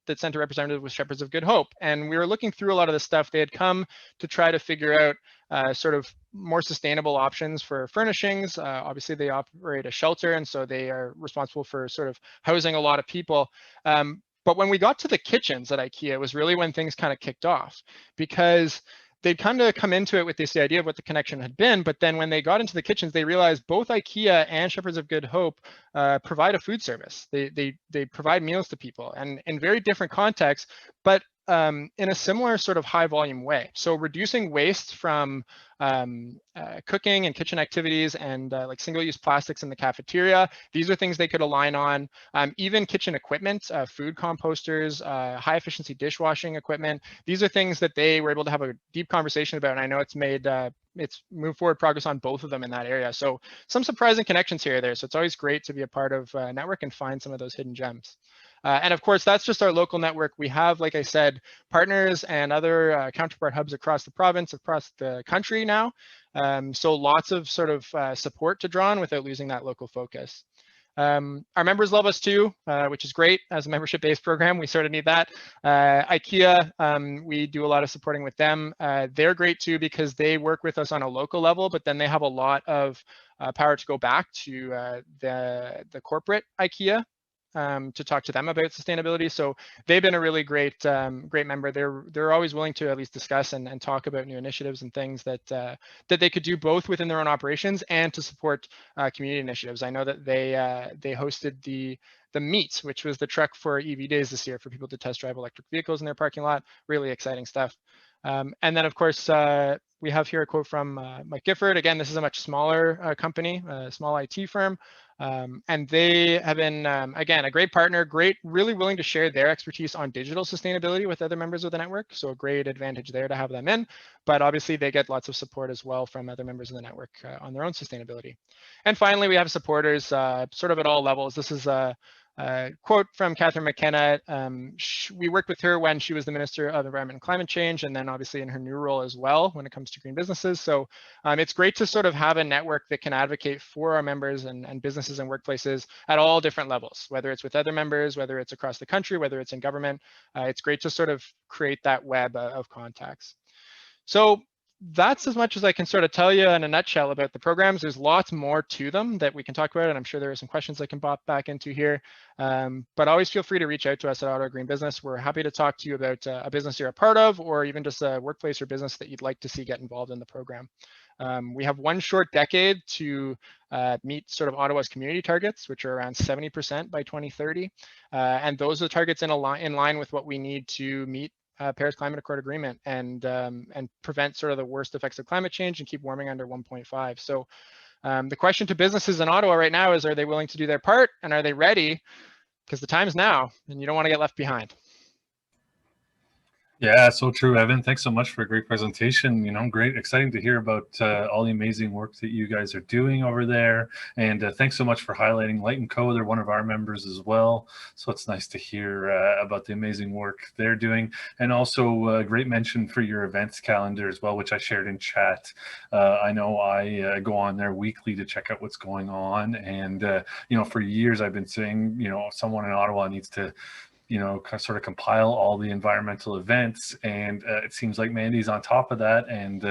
that sent a representative was Shepherds of Good Hope. And we were looking through a lot of the stuff. They had come to try to figure out sort of more sustainable options for furnishings. Obviously, they operate a shelter, and so they are responsible for sort of housing a lot of people. But when we got to the kitchens at IKEA, was really when things kind of kicked off, because they'd kind of come into it with this idea of what the connection had been, but then when they got into the kitchens, they realized both IKEA and Shepherds of Good Hope provide a food service. They provide meals to people, and in very different contexts, but in a similar sort of high volume way. So reducing waste from cooking and kitchen activities and like single-use plastics in the cafeteria. These are things they could align on. Even kitchen equipment, food composters, high efficiency dishwashing equipment. These are things that they were able to have a deep conversation about. And I know it's made, it's moved forward progress on both of them in that area. So some surprising connections here or there. So it's always great to be a part of a network and find some of those hidden gems. And of course, that's just our local network. We have, like I said, partners and other counterpart hubs across the province, across the country now. So lots of sort of support to draw on without losing that local focus. Our members love us too, which is great. As a membership-based program, we sort of need that. IKEA, we do a lot of supporting with them. They're great too because they work with us on a local level, but then they have a lot of power to go back to the corporate IKEA to talk to them about sustainability. So they've been a really great member. They're always willing to at least discuss and talk about new initiatives and things that that they could do both within their own operations and to support community initiatives. I know that they hosted the Meet, which was the truck for EV days this year for people to test drive electric vehicles in their parking lot. Really exciting stuff. And then of course, we have here a quote from Mike Gifford. Again, this is a much smaller company, a small IT firm. And they have been, again, a great partner, really willing to share their expertise on digital sustainability with other members of the network. So a great advantage there to have them in, but obviously they get lots of support as well from other members of the network on their own sustainability. And finally, we have supporters sort of at all levels. This is a quote from Catherine McKenna. We worked with her when she was the Minister of Environment and Climate Change, and then obviously in her new role as well when it comes to green businesses. So it's great to sort of have a network that can advocate for our members and businesses and workplaces at all different levels, whether it's with other members, whether it's across the country, whether it's in government. It's great to sort of create that web of contacts. So that's as much as I can sort of tell you in a nutshell about the programs. There's lots more to them that we can talk about, and I'm sure there are some questions I can pop back into here. But always feel free to reach out to us at Ottawa Green Business. We're happy to talk to you about a business you're a part of, or even just a workplace or business that you'd like to see get involved in the program. We have one short decade to meet sort of Ottawa's community targets, which are around 70% by 2030. And those are the targets in line with what we need to meet Paris Climate Accord agreement and prevent sort of the worst effects of climate change and keep warming under 1.5. So the question to businesses in Ottawa right now is, are they willing to do their part, and are they ready? Because the time's now and you don't want to get left behind. Yeah, so true, Evan. Thanks so much for a great presentation. You know, great, exciting to hear about all the amazing work that you guys are doing over there. And thanks so much for highlighting Light & Co. They're one of our members as well. So it's nice to hear about the amazing work they're doing. And also a great mention for your events calendar as well, which I shared in chat. I know I go on there weekly to check out what's going on. And, you know, for years I've been saying, you know, someone in Ottawa needs to, you know, sort of compile all the environmental events, and it seems like Mandy's on top of that, and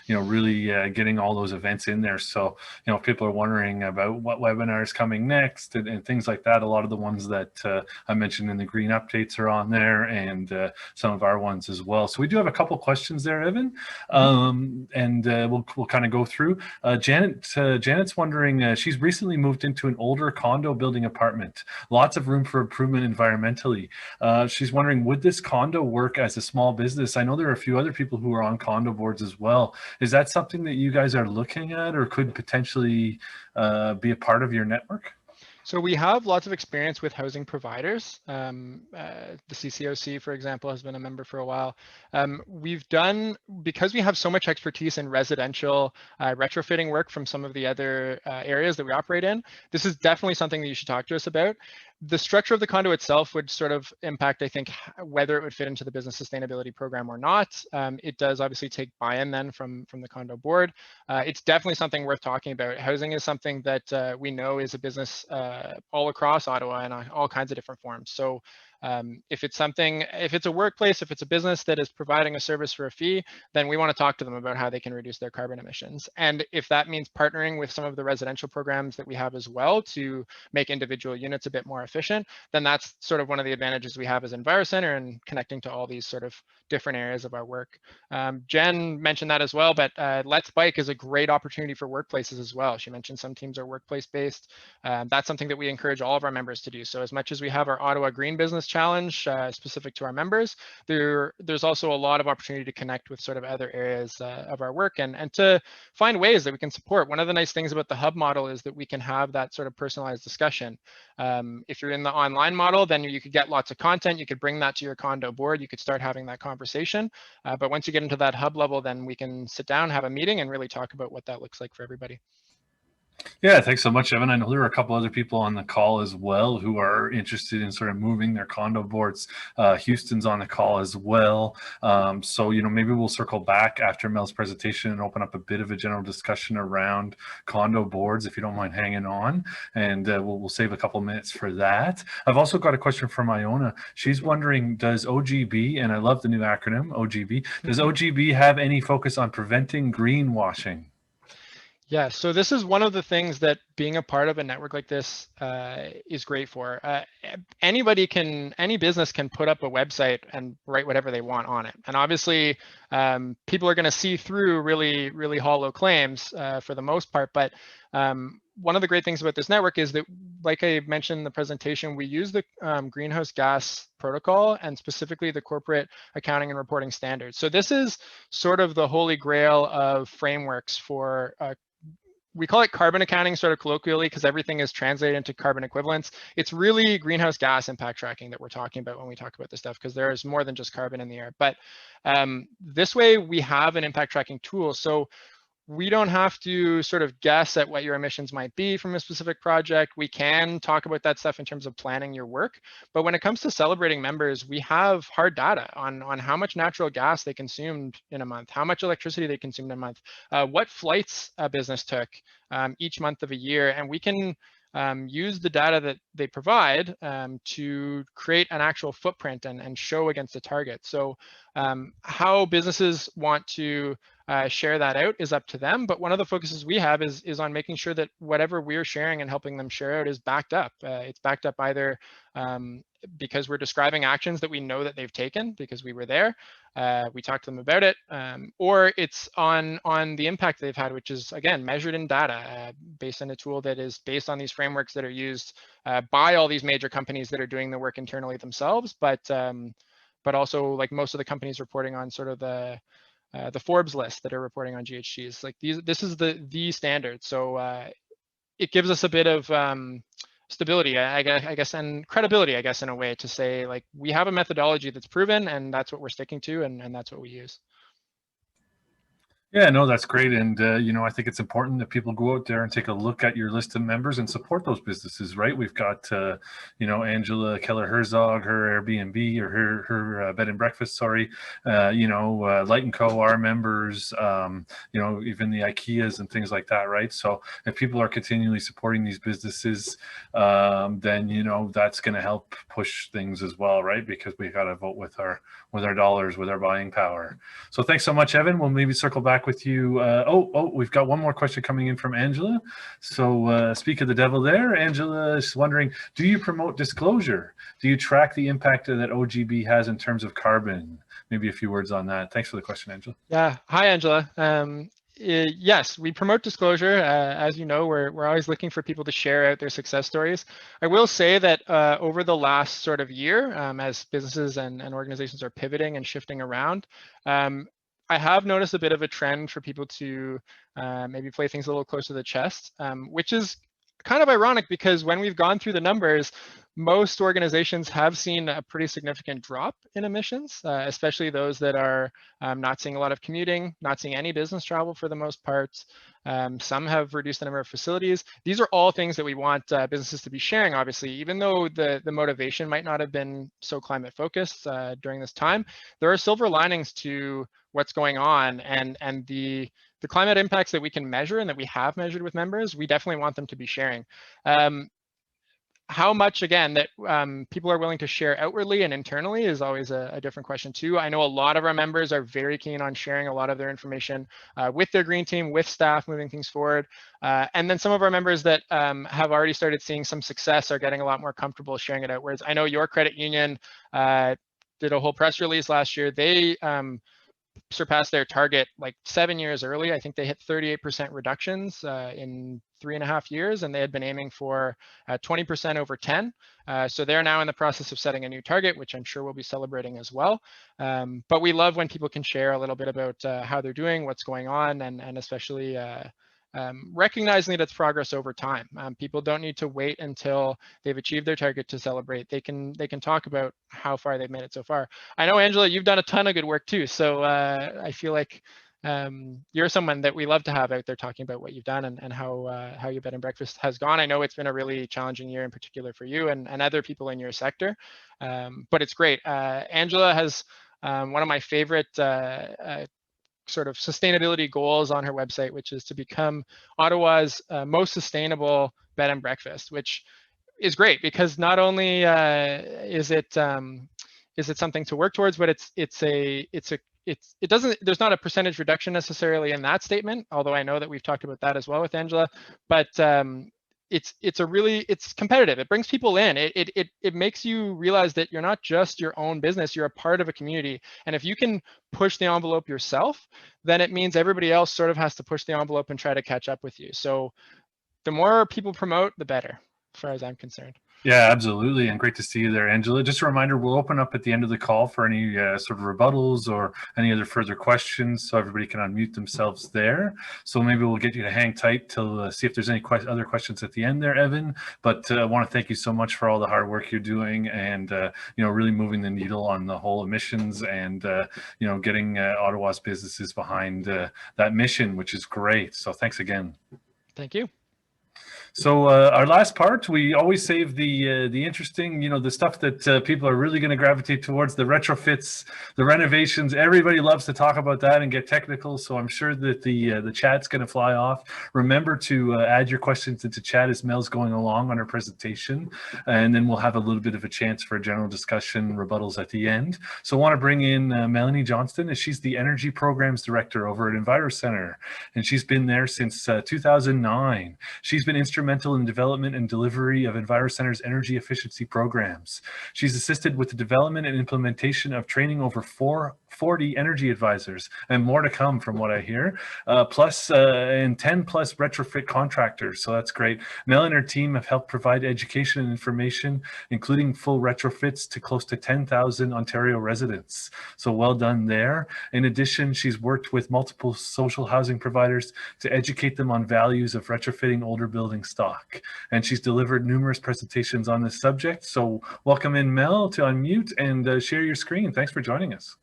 you know, really getting all those events in there. So, you know, if people are wondering about what webinars coming next and things like that, a lot of the ones that I mentioned in the green updates are on there, and some of our ones as well. So we do have a couple questions there, Evan, and we'll kind of go through. Janet's wondering, she's recently moved into an older condo building apartment, lots of room for improvement environmentally. She's wondering, would this condo work as a small business? I know there are a few other people who are on condo boards as well. Is that something that you guys are looking at or could potentially be a part of your network? So we have lots of experience with housing providers. The CCOC, for example, has been a member for a while. We've done, because we have so much expertise in residential retrofitting work from some of the other areas that we operate in, this is definitely something that you should talk to us about. The structure of the condo itself would sort of impact, I think, whether it would fit into the business sustainability program or not. It does obviously take buy-in then from the condo board. It's definitely something worth talking about. Housing is something that we know is a business all across Ottawa in all kinds of different forms. So If it's a workplace, if it's a business that is providing a service for a fee, then we want to talk to them about how they can reduce their carbon emissions. And if that means partnering with some of the residential programs that we have as well to make individual units a bit more efficient, then that's sort of one of the advantages we have as EnviroCentre and connecting to all these sort of different areas of our work. Jen mentioned that as well, but Let's Bike is a great opportunity for workplaces as well. She mentioned some teams are workplace based. That's something that we encourage all of our members to do. So as much as we have our Ottawa Green Business Challenge specific to our members, there's also a lot of opportunity to connect with sort of other areas of our work and to find ways that we can support. One of the nice things about the hub model is that we can have that sort of personalized discussion. If you're in the online model, then you could get lots of content. You could bring that to your condo board. You could start having that conversation. But once you get into that hub level, then we can sit down, have a meeting, and really talk about what that looks like for everybody. Yeah, thanks so much, Evan. I know there are a couple other people on the call as well who are interested in sort of moving their condo boards. Houston's on the call as well. So, maybe we'll circle back after Mel's presentation and open up a bit of a general discussion around condo boards, if you don't mind hanging on. And we'll save a couple minutes for that. I've also got a question from Iona. She's wondering, does OGB, and I love the new acronym, OGB, does OGB have any focus on preventing greenwashing? Yeah, so this is one of the things that being a part of a network like this is great for. Any business can put up a website and write whatever they want on it. And obviously, people are going to see through really, really hollow claims for the most part. But one of the great things about this network is that, like I mentioned in the presentation, we use the greenhouse gas protocol and specifically the corporate accounting and reporting standards. So this is sort of the holy grail of frameworks for we call it carbon accounting sort of colloquially because everything is translated into carbon equivalents. It's really greenhouse gas impact tracking that we're talking about when we talk about this stuff, because there is more than just carbon in the air. But this way we have an impact tracking tool. So we don't have to sort of guess at what your emissions might be from a specific project. We can talk about that stuff in terms of planning your work. But when it comes to celebrating members, we have hard data on how much natural gas they consumed in a month, how much electricity they consumed in a month, what flights a business took each month of a year. And we can use the data that they provide to create an actual footprint and show against the target. So how businesses want to share that out is up to them. But one of the focuses we have is on making sure that whatever we're sharing and helping them share out is backed up. It's backed up either because we're describing actions that we know that they've taken because we were there, we talked to them about it, or it's on the impact they've had, which is, again, measured in data based on a tool that is based on these frameworks that are used by all these major companies that are doing the work internally themselves, but also like most of the companies reporting on sort of the Forbes list that are reporting on GHGs. Like this is the standard. So it gives us a bit of stability, I guess, and credibility, I guess, in a way to say, like, we have a methodology that's proven and that's what we're sticking to and that's what we use. Yeah, no, that's great. And, I think it's important that people go out there and take a look at your list of members and support those businesses, right? We've got, Angela Keller-Herzog, her Airbnb or her bed and breakfast, Light & Co, our members, even the IKEAs and things like that, right? So if people are continually supporting these businesses, then, that's going to help push things as well, right? Because we got to vote with our dollars, with our buying power. So thanks so much, Evan. We'll maybe circle back with you. We've got one more question coming in from Angela. So speak of the devil there. Angela is wondering, do you promote disclosure? Do you track the impact that OGB has in terms of carbon? Maybe a few words on that. Thanks for the question, Angela. Yeah. Hi, Angela. Yes, we promote disclosure. As you know, we're always looking for people to share out their success stories. I will say that over the last sort of year, as businesses and organizations are pivoting and shifting around, I have noticed a bit of a trend for people to maybe play things a little close to the chest, which is kind of ironic because when we've gone through the numbers, most organizations have seen a pretty significant drop in emissions, especially those that are not seeing a lot of commuting, not seeing any business travel for the most part. Some have reduced the number of facilities. These are all things that we want businesses to be sharing, obviously, even though the motivation might not have been so climate focused during this time. There are silver linings to what's going on, and the climate impacts that we can measure and that we have measured with members, we definitely want them to be sharing. how much, again, that people are willing to share outwardly and internally is always a different question too. I know a lot of our members are very keen on sharing a lot of their information with their green team, with staff, moving things forward. And then some of our members that have already started seeing some success are getting a lot more comfortable sharing it outwards. I know your credit union did a whole press release last year. They surpassed their target like 7 years early. I think they hit 38% reductions in 3.5 years, and they had been aiming for 20% over 10. So they're now in the process of setting a new target, which I'm sure we'll be celebrating as well. But we love when people can share a little bit about how they're doing, what's going on, and especially recognizing that it's progress over time. People don't need to wait until they've achieved their target to celebrate. They can talk about how far they've made it so far. I know, Angela, you've done a ton of good work too. So I feel like you're someone that we love to have out there talking about what you've done and how your bed and breakfast has gone. I know it's been a really challenging year in particular for you and other people in your sector, but it's great. Angela has one of my favorite sort of sustainability goals on her website, which is to become Ottawa's most sustainable bed and breakfast, which is great because not only is it something to work towards, but there's not a percentage reduction necessarily in that statement, although I know that we've talked about that as well with Angela, but it's competitive. It brings people in. It makes you realize that you're not just your own business, you're a part of a community. And if you can push the envelope yourself, then it means everybody else sort of has to push the envelope and try to catch up with you. So the more people promote, the better, as far as I'm concerned. Yeah, absolutely. And great to see you there, Angela. Just a reminder, we'll open up at the end of the call for any sort of rebuttals or any other further questions, so everybody can unmute themselves there. So maybe we'll get you to hang tight till see if there's any other questions at the end there, Evan. But I want to thank you so much for all the hard work you're doing and, really moving the needle on the whole emissions and, getting Ottawa's businesses behind that mission, which is great. So thanks again. Thank you. So our last part, we always save the interesting, the stuff that people are really going to gravitate towards, the retrofits, the renovations. Everybody loves to talk about that and get technical. So I'm sure that the chat's going to fly off. Remember to add your questions into chat as Mel's going along on her presentation, and then we'll have a little bit of a chance for a general discussion, rebuttals at the end. So I want to bring in Melanie Johnston, as she's the Energy Programs Director over at EnviroCentre, and she's been there since 2009. She's been instrumental in the development and delivery of EnviroCentre's energy efficiency programs. She's assisted with the development and implementation of training over 40 energy advisors, and more to come from what I hear, and 10 plus retrofit contractors. So that's great. Mel and her team have helped provide education and information, including full retrofits to close to 10,000 Ontario residents. So well done there. In addition, she's worked with multiple social housing providers to educate them on values of retrofitting older building stock. And she's delivered numerous presentations on this subject. So welcome in, Mel, to unmute and share your screen. Thanks for joining us.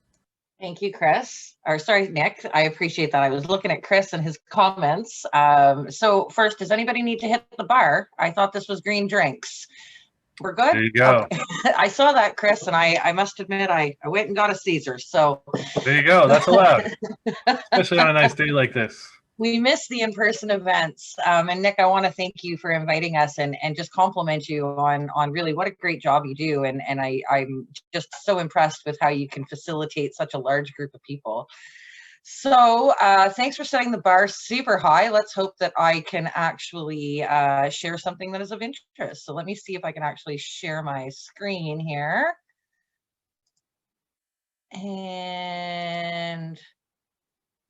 Thank you, Chris. Or sorry, Nick. I appreciate that. I was looking at Chris and his comments. So first, does anybody need to hit the bar? I thought this was green drinks. We're good? There you go. Okay. I saw that, Chris, and I must admit I went and got a Caesar. So there you go. That's allowed, especially on a nice day like this. We miss the in-person events. And Nick, I want to thank you for inviting us and just compliment you on really what a great job you do. And I'm just so impressed with how you can facilitate such a large group of people. So thanks for setting the bar super high. Let's hope that I can actually share something that is of interest. So let me see if I can actually share my screen here. And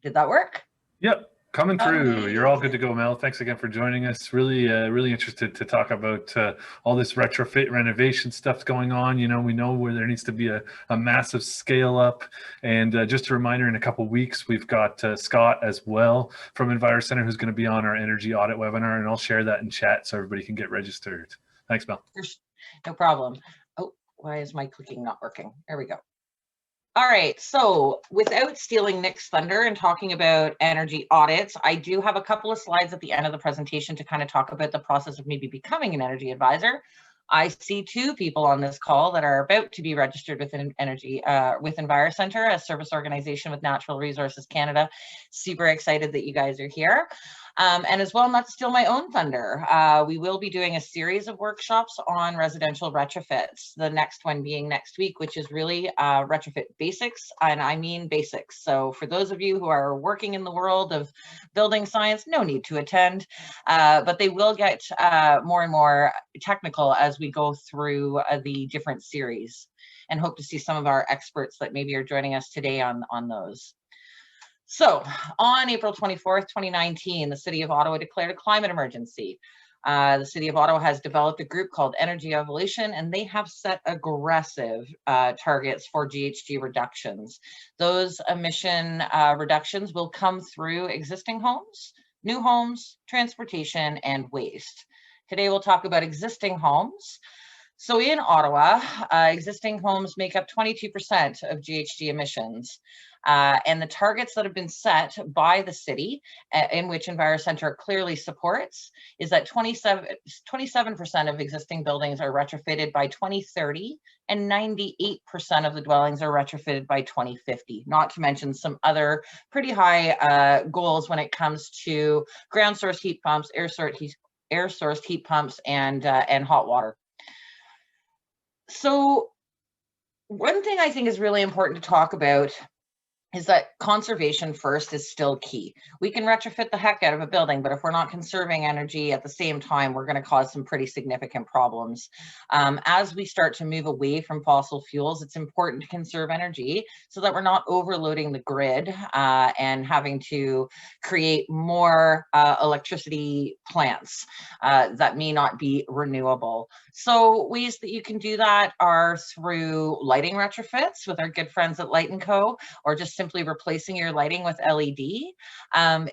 did that work? Yep. Coming through. You're all good to go, Mel. Thanks again for joining us. Really interested to talk about all this retrofit renovation stuff going on. We know where there needs to be a massive scale up. And just a reminder, in a couple of weeks, we've got Scott as well from EnviroCentre, who's going to be on our energy audit webinar, and I'll share that in chat so everybody can get registered. Thanks, Mel. No problem. Oh, why is my clicking not working? There we go. All right, so without stealing Nick's thunder and talking about energy audits, I do have a couple of slides at the end of the presentation to kind of talk about the process of maybe becoming an energy advisor. I see 2 people on this call that are about to be registered with with EnviroCentre, a service organization with Natural Resources Canada. Super excited that you guys are here. And as well, not to steal my own thunder, we will be doing a series of workshops on residential retrofits, the next one being next week, which is really retrofit basics, and I mean basics. So for those of you who are working in the world of building science, no need to attend, but they will get more and more technical as we go through the different series, and hope to see some of our experts that maybe are joining us today on those. So on April 24th, 2019, the City of Ottawa declared a climate emergency. The City of Ottawa has developed a group called Energy Evolution, and they have set aggressive targets for GHG reductions. Those emission reductions will come through existing homes, new homes, transportation, and waste. Today we'll talk about existing homes. So in Ottawa, existing homes make up 22% of GHG emissions. And the targets that have been set by the city, in which EnviroCentre clearly supports, is that 27% of existing buildings are retrofitted by 2030, and 98% of the dwellings are retrofitted by 2050, not to mention some other pretty high goals when it comes to ground source heat pumps, air source heat pumps, and hot water. So one thing I think is really important to talk about is that conservation first is still key. We can retrofit the heck out of a building, but if we're not conserving energy at the same time, we're going to cause some pretty significant problems. As we start to move away from fossil fuels, it's important to conserve energy so that we're not overloading the grid and having to create more electricity plants that may not be renewable. So ways that you can do that are through lighting retrofits with our good friends at Light & Co, or just simply replacing your lighting with LED.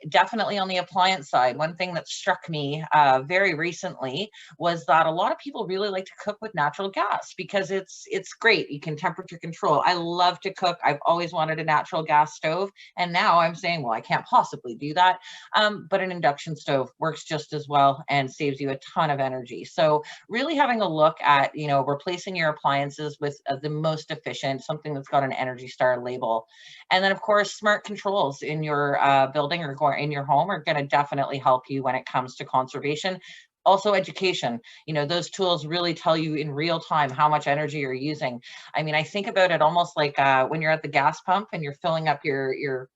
Definitely on the appliance side, one thing that struck me very recently was that a lot of people really like to cook with natural gas because it's great. You can temperature control. I love to cook. I've always wanted a natural gas stove, and now I'm saying, well, I can't possibly do that. But an induction stove works just as well and saves you a ton of energy. So really having a look at, replacing your appliances with the most efficient, something that's got an Energy Star label. And then of course, smart controls in your building or in your home are going to definitely help you when it comes to conservation. Also education, those tools really tell you in real time how much energy you're using. I mean, I think about it almost like when you're at the gas pump and you're filling up your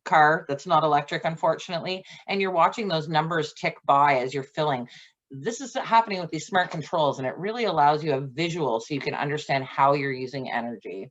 car that's not electric, unfortunately, and you're watching those numbers tick by as you're filling. This is happening with these smart controls, and it really allows you a visual so you can understand how you're using energy.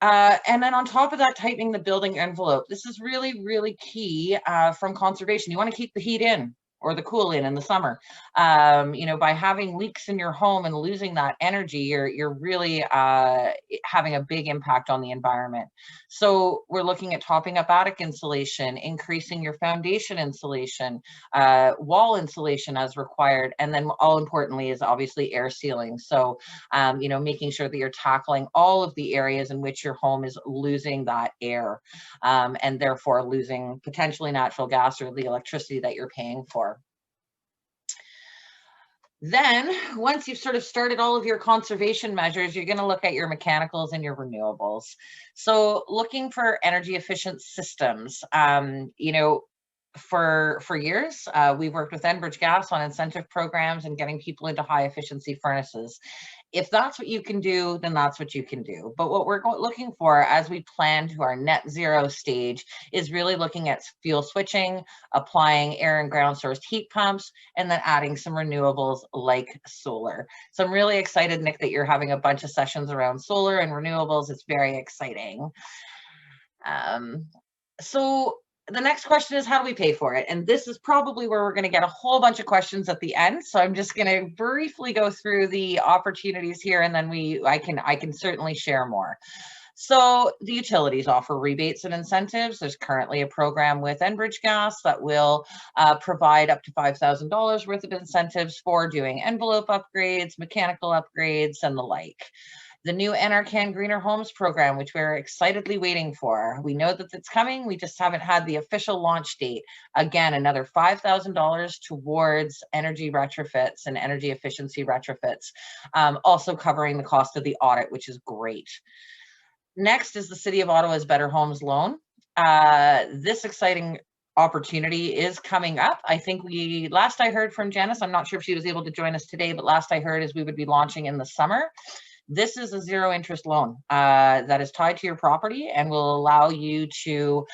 And then on top of that, tightening the building envelope. This is really, really key from conservation. You want to keep the heat in or the cool in the summer. By having leaks in your home and losing that energy, you're really having a big impact on the environment. So we're looking at topping up attic insulation, increasing your foundation insulation, wall insulation as required, and then all importantly is obviously air sealing. So, making sure that you're tackling all of the areas in which your home is losing that air, and therefore losing potentially natural gas or the electricity that you're paying for. Then once you've sort of started all of your conservation measures, you're going to look at your mechanicals and your renewables. So looking for energy efficient systems, for years, we've worked with Enbridge Gas on incentive programs and getting people into high efficiency furnaces. If that's what you can do, then that's what you can do. But what we're looking for as we plan to our net zero stage is really looking at fuel switching, applying air and ground sourced heat pumps, and then adding some renewables like solar. So I'm really excited, Nick, that you're having a bunch of sessions around solar and renewables. It's very exciting. So the next question is, how do we pay for it? And this is probably where we're going to get a whole bunch of questions at the end. So I'm just going to briefly go through the opportunities here, and then I can certainly share more. So the utilities offer rebates and incentives. There's currently a program with Enbridge Gas that will provide up to $5,000 worth of incentives for doing envelope upgrades, mechanical upgrades, and the like. The new NRCan Greener Homes program, which we're excitedly waiting for. We know that it's coming. We just haven't had the official launch date. Again, another $5,000 towards energy retrofits and energy efficiency retrofits, also covering the cost of the audit, which is great. Next is the City of Ottawa's Better Homes loan. This exciting opportunity is coming up. I think last I heard from Janice, I'm not sure if she was able to join us today, but last I heard is we would be launching in the summer. This is a zero interest loan that is tied to your property and will allow you to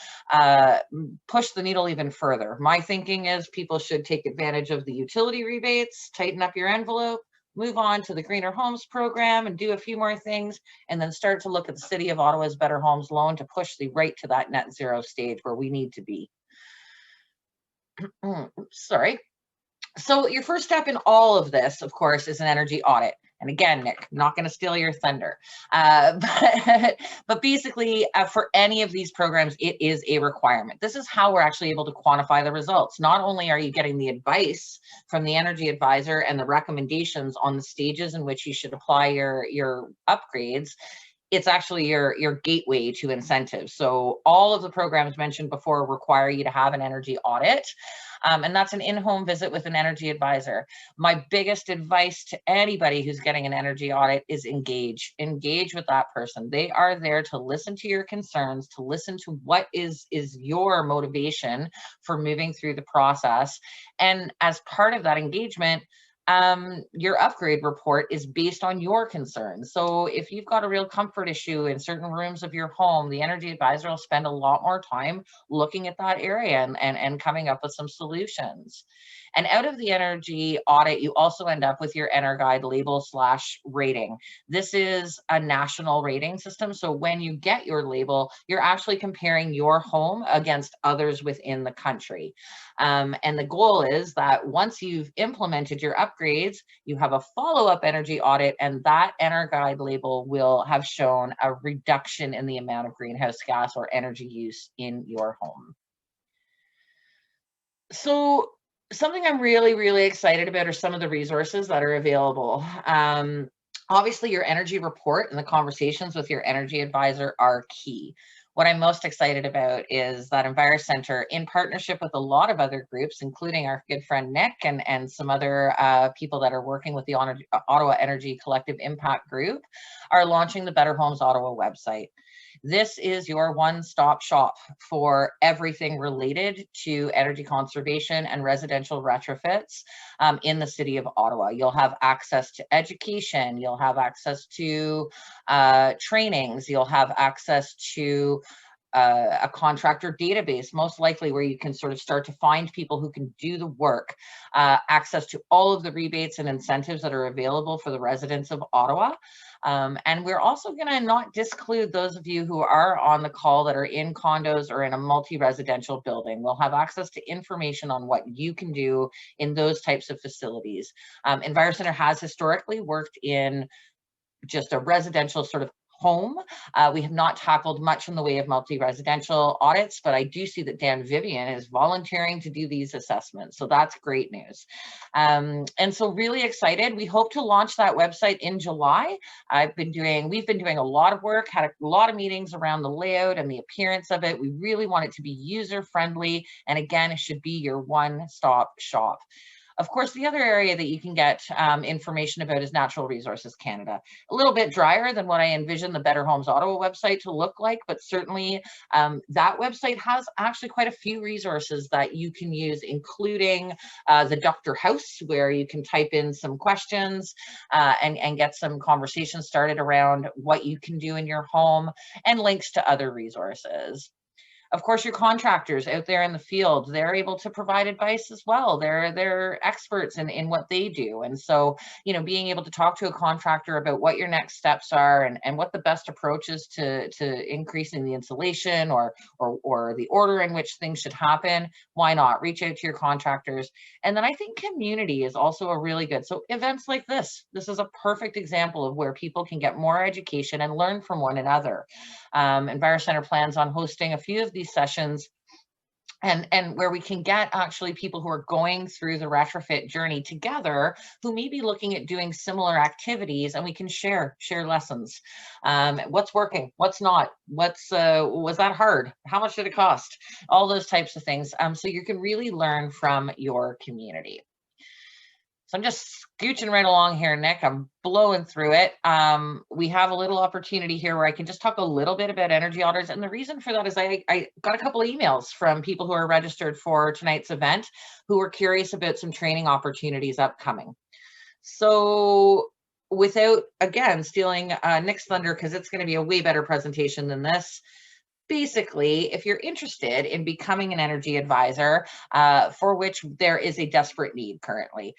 push the needle even further. My thinking is people should take advantage of the utility rebates, tighten up your envelope, move on to the Greener Homes program and do a few more things, and then start to look at the City of Ottawa's Better Homes loan to push the right to that net zero stage where we need to be. Sorry. So your first step in all of this, of course, is an energy audit. And again, Nick, not going to steal your thunder. But basically, for any of these programs, it is a requirement. This is how we're actually able to quantify the results. Not only are you getting the advice from the energy advisor and the recommendations on the stages in which you should apply your upgrades, it's actually your gateway to incentives. So all of the programs mentioned before require you to have an energy audit. And that's an in-home visit with an energy advisor. My biggest advice to anybody who's getting an energy audit is engage with that person. They are there to listen to your concerns, to listen to what is your motivation for moving through the process. And as part of that engagement, your upgrade report is based on your concerns. So if you've got a real comfort issue in certain rooms of your home, the energy advisor will spend a lot more time looking at that area and coming up with some solutions. And out of the energy audit, you also end up with your EnerGuide label / rating. This is a national rating system. So when you get your label, you're actually comparing your home against others within the country. And the goal is that once you've implemented your upgrades, you have a follow-up energy audit, and that EnerGuide label will have shown a reduction in the amount of greenhouse gas or energy use in your home. So something I'm really, really excited about are some of the resources that are available. Obviously, your energy report and the conversations with your energy advisor are key. What I'm most excited about is that EnviroCentre, in partnership with a lot of other groups, including our good friend Nick and some other people that are working with the Ottawa Energy Collective Impact Group, are launching the Better Homes Ottawa website. This is your one-stop shop for everything related to energy conservation and residential retrofits in the City of Ottawa. You'll have access to education, you'll have access to trainings, you'll have access to a contractor database, most likely where you can sort of start to find people who can do the work, access to all of the rebates and incentives that are available for the residents of Ottawa. And we're also going to not disclude those of you who are on the call that are in condos or in a multi-residential building. We'll have access to information on what you can do in those types of facilities. EnviroCentre has historically worked in just a residential sort of home. We have not tackled much in the way of multi-residential audits, but I do see that Dan Vivian is volunteering to do these assessments. So that's great news. And so really excited. We hope to launch that website in July. We've been doing a lot of work, had a lot of meetings around the layout and the appearance of it. We really want it to be user-friendly. And again, it should be your one-stop shop. Of course, the other area that you can get information about is Natural Resources Canada. A little bit drier than what I envision the Better Homes Ottawa website to look like, but certainly that website has actually quite a few resources that you can use, including the Dr. House, where you can type in some questions and get some conversations started around what you can do in your home, and links to other resources. Of course, your contractors out there in the field, they're able to provide advice as well. They're experts in what they do. And so, you know, being able to talk to a contractor about what your next steps are and what the best approach is to increasing the insulation or the order in which things should happen, why not? Reach out to your contractors. And then I think community is also a really good. So events like this is a perfect example of where people can get more education and learn from one another. EnviroCentre plans on hosting a few of these sessions and where we can get actually people who are going through the retrofit journey together, who may be looking at doing similar activities, and we can share lessons. What's working, what's not, was that hard, how much did it cost, all those types of things. So you can really learn from your community. So I'm just scooching right along here, Nick. I'm blowing through it. We have a little opportunity here where I can just talk a little bit about energy auditors. And the reason for that is I got a couple of emails from people who are registered for tonight's event who were curious about some training opportunities upcoming. So without, again, stealing Nick's thunder, because it's going to be a way better presentation than this, basically, if you're interested in becoming an energy advisor, for which there is a desperate need currently,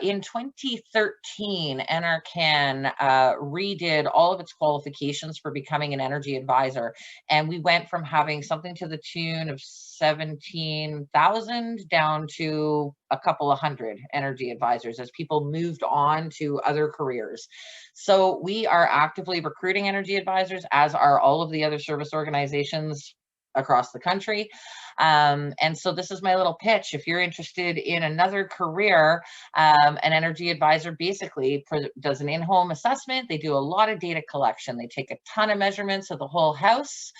in 2013, NRCan redid all of its qualifications for becoming an energy advisor, and we went from having something to the tune of 17,000 down to a couple of hundred energy advisors as people moved on to other careers. So we are actively recruiting energy advisors, as are all of the other service organizations across the country. And so this is my little pitch. If you're interested in another career, an energy advisor basically does an in-home assessment. They do a lot of data collection. They take a ton of measurements of the whole house.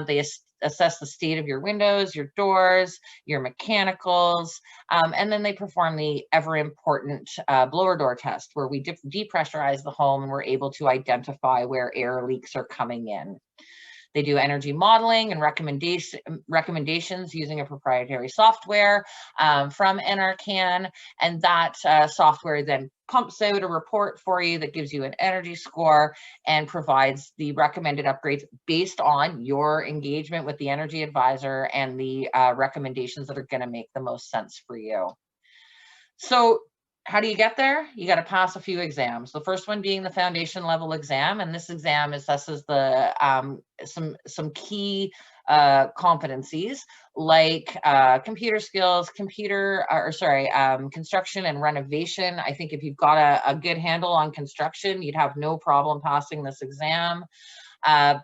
They assess the state of your windows, your doors, your mechanicals, and then they perform the ever important blower door test, where we depressurize the home and we're able to identify where air leaks are coming in. They do energy modeling and recommendations using a proprietary software from NRCan, and that software then pumps out a report for you that gives you an energy score and provides the recommended upgrades based on your engagement with the energy advisor and the recommendations that are going to make the most sense for you. So how do you get there? You got to pass a few exams. The first one being the foundation level exam, and this exam assesses the some key competencies like computer skills, construction and renovation. I think if you've got a good handle on construction, you'd have no problem passing this exam.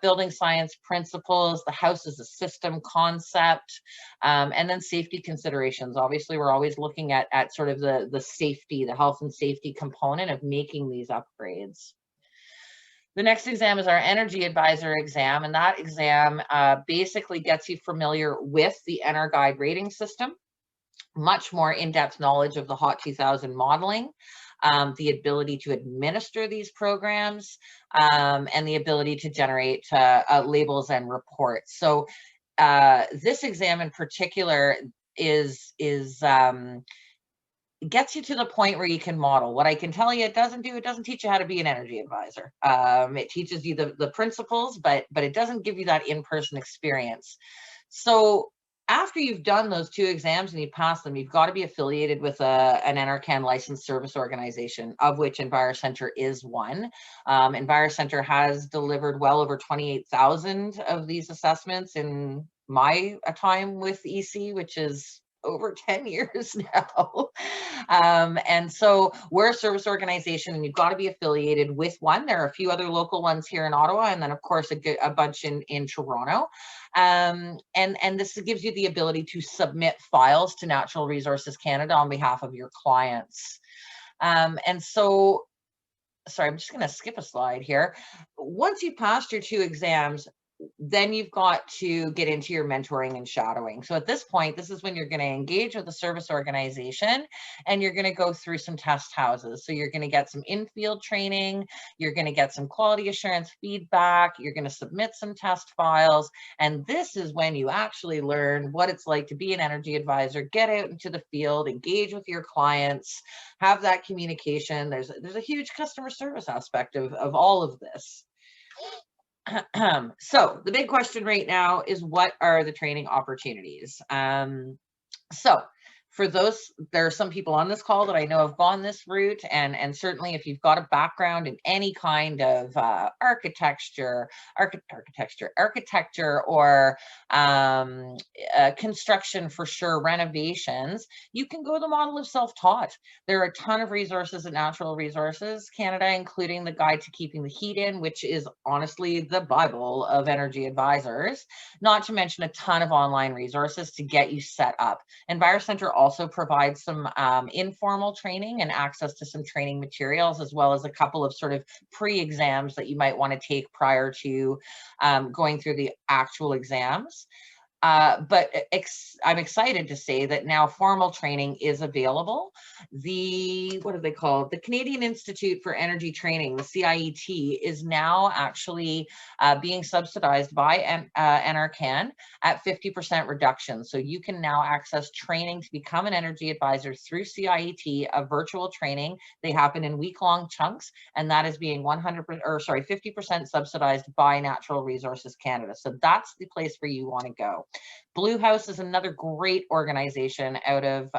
Building science principles, the house as a system concept, and then safety considerations. Obviously, we're always looking at sort of the safety, the health and safety component of making these upgrades. The next exam is our energy advisor exam, and that exam basically gets you familiar with the EnerGuide rating system, much more in-depth knowledge of the HOT 2000 modeling, the ability to administer these programs, and the ability to generate labels and reports. So this exam in particular gets you to the point where you can model. What I can tell you it doesn't teach you how to be an energy advisor. It teaches you the principles, but it doesn't give you that in-person experience. So after you've done those two exams and you pass them, you've got to be affiliated with an NRCan licensed service organization, of which EnviroCentre is one. EnviroCentre has delivered well over 28,000 of these assessments in my time with EC, which is over 10 years now. And so we're a service organization and you've got to be affiliated with one. There are a few other local ones here in Ottawa, and then of course a bunch in Toronto. And this gives you the ability to submit files to Natural Resources Canada on behalf of your clients. And so, sorry, I'm just going to skip a slide here. Once you've passed your two exams, then you've got to get into your mentoring and shadowing. So at this point, this is when you're going to engage with a service organization and you're going to go through some test houses. So you're going to get some in-field training, you're going to get some quality assurance feedback, you're going to submit some test files. And this is when you actually learn what it's like to be an energy advisor, get out into the field, engage with your clients, have that communication. There's a huge customer service aspect of all of this. So the big question right now is, what are the training opportunities? So for those, there are some people on this call that I know have gone this route, and certainly if you've got a background in any kind of architecture or construction, for sure, renovations, you can go the model of self-taught. There are a ton of resources at Natural Resources Canada, including the Guide to Keeping the Heat In, which is honestly the Bible of energy advisors, not to mention a ton of online resources to get you set up. EnviroCentre also provides some informal training and access to some training materials, as well as a couple of sort of pre-exams that you might want to take prior to going through the actual exams. But I'm excited to say that now formal training is available. What are they called? The Canadian Institute for Energy Training, the CIET, is now actually being subsidized by NRCan at 50% reduction. So you can now access training to become an energy advisor through CIET, a virtual training. They happen in week-long chunks, and that is being 50% subsidized by Natural Resources Canada. So that's the place where you want to go. Blue House is another great organization out of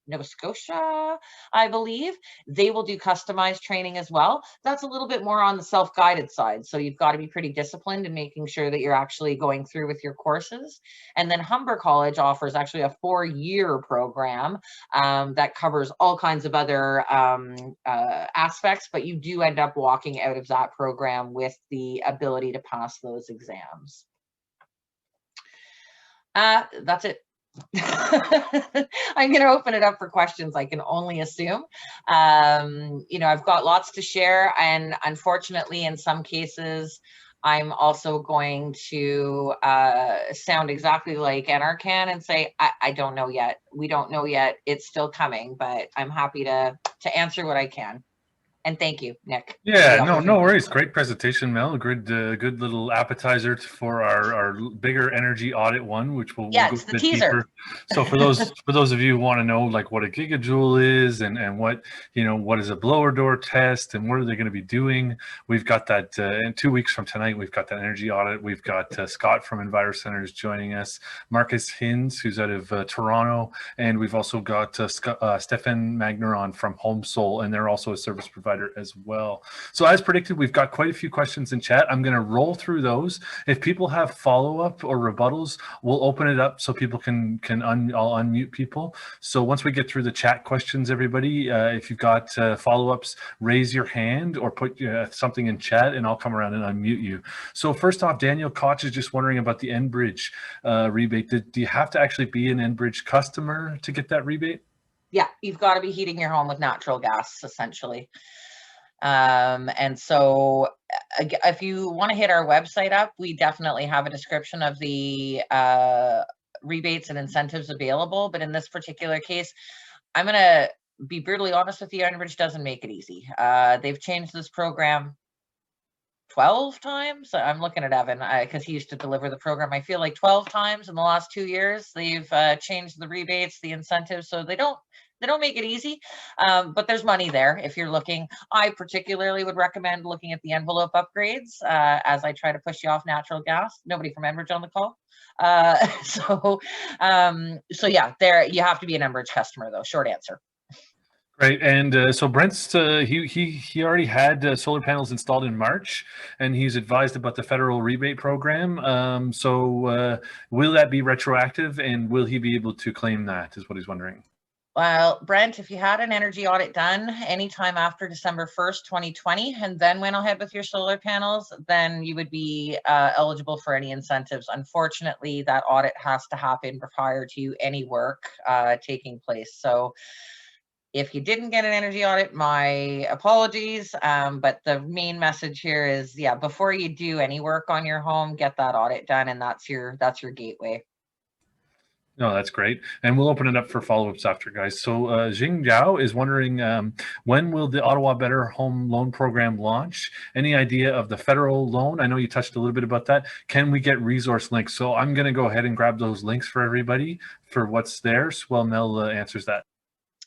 Nova Scotia, I believe. They will do customized training as well. That's a little bit more on the self-guided side. So you've got to be pretty disciplined in making sure that you're actually going through with your courses. And then Humber College offers actually a 4-year program that covers all kinds of other aspects, but you do end up walking out of that program with the ability to pass those exams. That's it. I'm going to open it up for questions. I can only assume. You know, I've got lots to share, and unfortunately, in some cases, I'm also going to sound exactly like NRCan and say, I don't know yet. We don't know yet. It's still coming, but I'm happy to answer what I can. And thank you, Nick. Yeah, no worries. Great presentation, Mel. Good little appetizer for our bigger energy audit one, which we'll go it's a the bit teaser. deeper. So for those of you who want to know like what a gigajoule is and what, you know, what is a blower door test and what are they going to be doing, we've got that in 2 weeks from tonight. We've got that energy audit. We've got Scott from EnviroCentre is joining us, Marcus Hinz, who's out of Toronto, and we've also got Stefan Magneron from HomeSol, and they're also a service provider as well. So as predicted, we've got quite a few questions in chat. I'm going to roll through those. If people have follow-up or rebuttals, we'll open it up so people I'll unmute people. So once we get through the chat questions, everybody, if you've got follow-ups, raise your hand or put something in chat and I'll come around and unmute you. So first off, Daniel Koch is just wondering about the Enbridge rebate. Do you have to actually be an Enbridge customer to get that rebate? Yeah, you've got to be heating your home with natural gas, essentially. And so if you want to hit our website up, we definitely have a description of the rebates and incentives available. But in this particular case, I'm going to be brutally honest with you, Enbridge doesn't make it easy. They've changed this program 12 times. I'm looking at Evan because he used to deliver the program. I feel like 12 times in the last 2 years, they've changed the rebates, the incentives. So they don't make it easy, but there's money there if you're looking. I particularly would recommend looking at the envelope upgrades as I try to push you off natural gas. Nobody from Enbridge on the call. So yeah, there you have to be an Enbridge customer though. Short answer. Great, and so Brent's he already had solar panels installed in March, and he's advised about the federal rebate program. So will that be retroactive, and will he be able to claim that? Is what he's wondering. Well, Brent, if you had an energy audit done anytime after December 1st, 2020, and then went ahead with your solar panels, then you would be eligible for any incentives. Unfortunately, that audit has to happen prior to any work taking place. So if you didn't get an energy audit, my apologies. But the main message here is, yeah, before you do any work on your home, get that audit done, and that's your gateway. No, that's great. And we'll open it up for follow-ups after, guys. So Jing Zhao is wondering, when will the Ottawa Better Home Loan Program launch? Any idea of the federal loan? I know you touched a little bit about that. Can we get resource links? So I'm going to go ahead and grab those links for everybody for what's there while Mel answers that.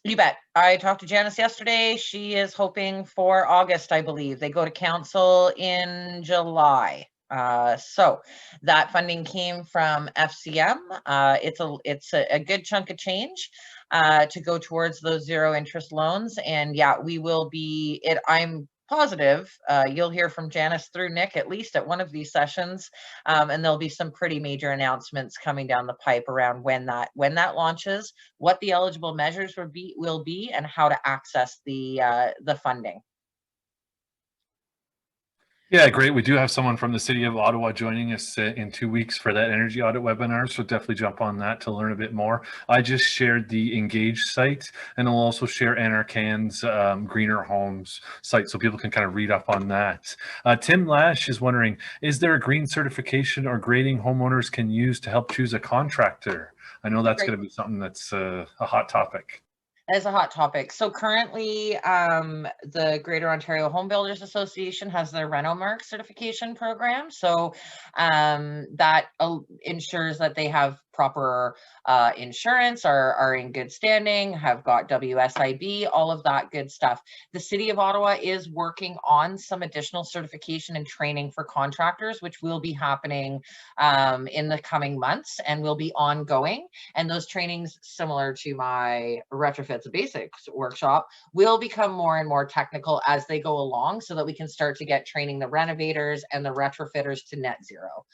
You bet. I talked to Janice yesterday. She is hoping for August, I believe. They go to council in July. So that funding came from FCM. It's a good chunk of change to go towards those zero interest loans. And yeah, we will be it. I'm positive you'll hear from Janice through Nick at least at one of these sessions, and there'll be some pretty major announcements coming down the pipe around when that launches, what the eligible measures will be, and how to access the funding. Yeah, great. We do have someone from the city of Ottawa joining us in 2 weeks for that energy audit webinar. So definitely jump on that to learn a bit more. I just shared the Engage site, and I'll also share NRCan's Greener Homes site so people can kind of read up on that. Tim Lash is wondering, is there a green certification or grading homeowners can use to help choose a contractor? I know that's going to be something that's a hot topic. That is a hot topic. So currently, the Greater Ontario Home Builders Association has their RenoMark certification program. So that ensures that they have proper insurance, are in good standing, have got WSIB, all of that good stuff. The City of Ottawa is working on some additional certification and training for contractors, which will be happening in the coming months and will be ongoing. And those trainings, similar to my Retrofits Basics workshop, will become more and more technical as they go along so that we can start to get training the renovators and the retrofitters to net zero.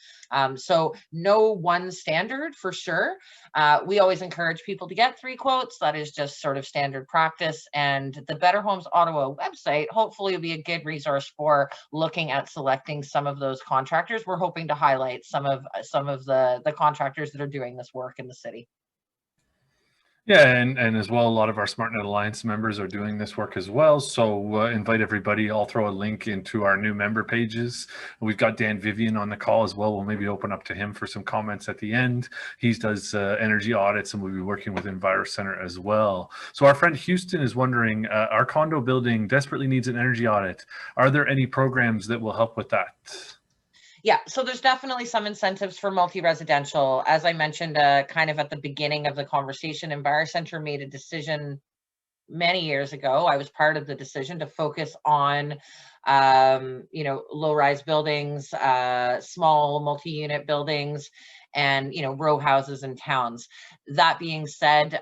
So no one standard for sure. We always encourage people to get 3 quotes. That is just sort of standard practice. And the Better Homes Ottawa website hopefully will be a good resource for looking at selecting some of those contractors. We're hoping to highlight some of the contractors that are doing this work in the city. Yeah, and as well, a lot of our SmartNet Alliance members are doing this work as well. So invite everybody. I'll throw a link into our new member pages. We've got Dan Vivian on the call as well. We'll maybe open up to him for some comments at the end. He does energy audits, and we'll be working with EnviroCentre as well. So our friend Houston is wondering, our condo building desperately needs an energy audit. Are there any programs that will help with that? Yeah, so there's definitely some incentives for multi-residential. As I mentioned kind of at the beginning of the conversation, EnviroCentre made a decision many years ago. I was part of the decision to focus on low-rise buildings, small multi-unit buildings, and row houses in towns. That being said,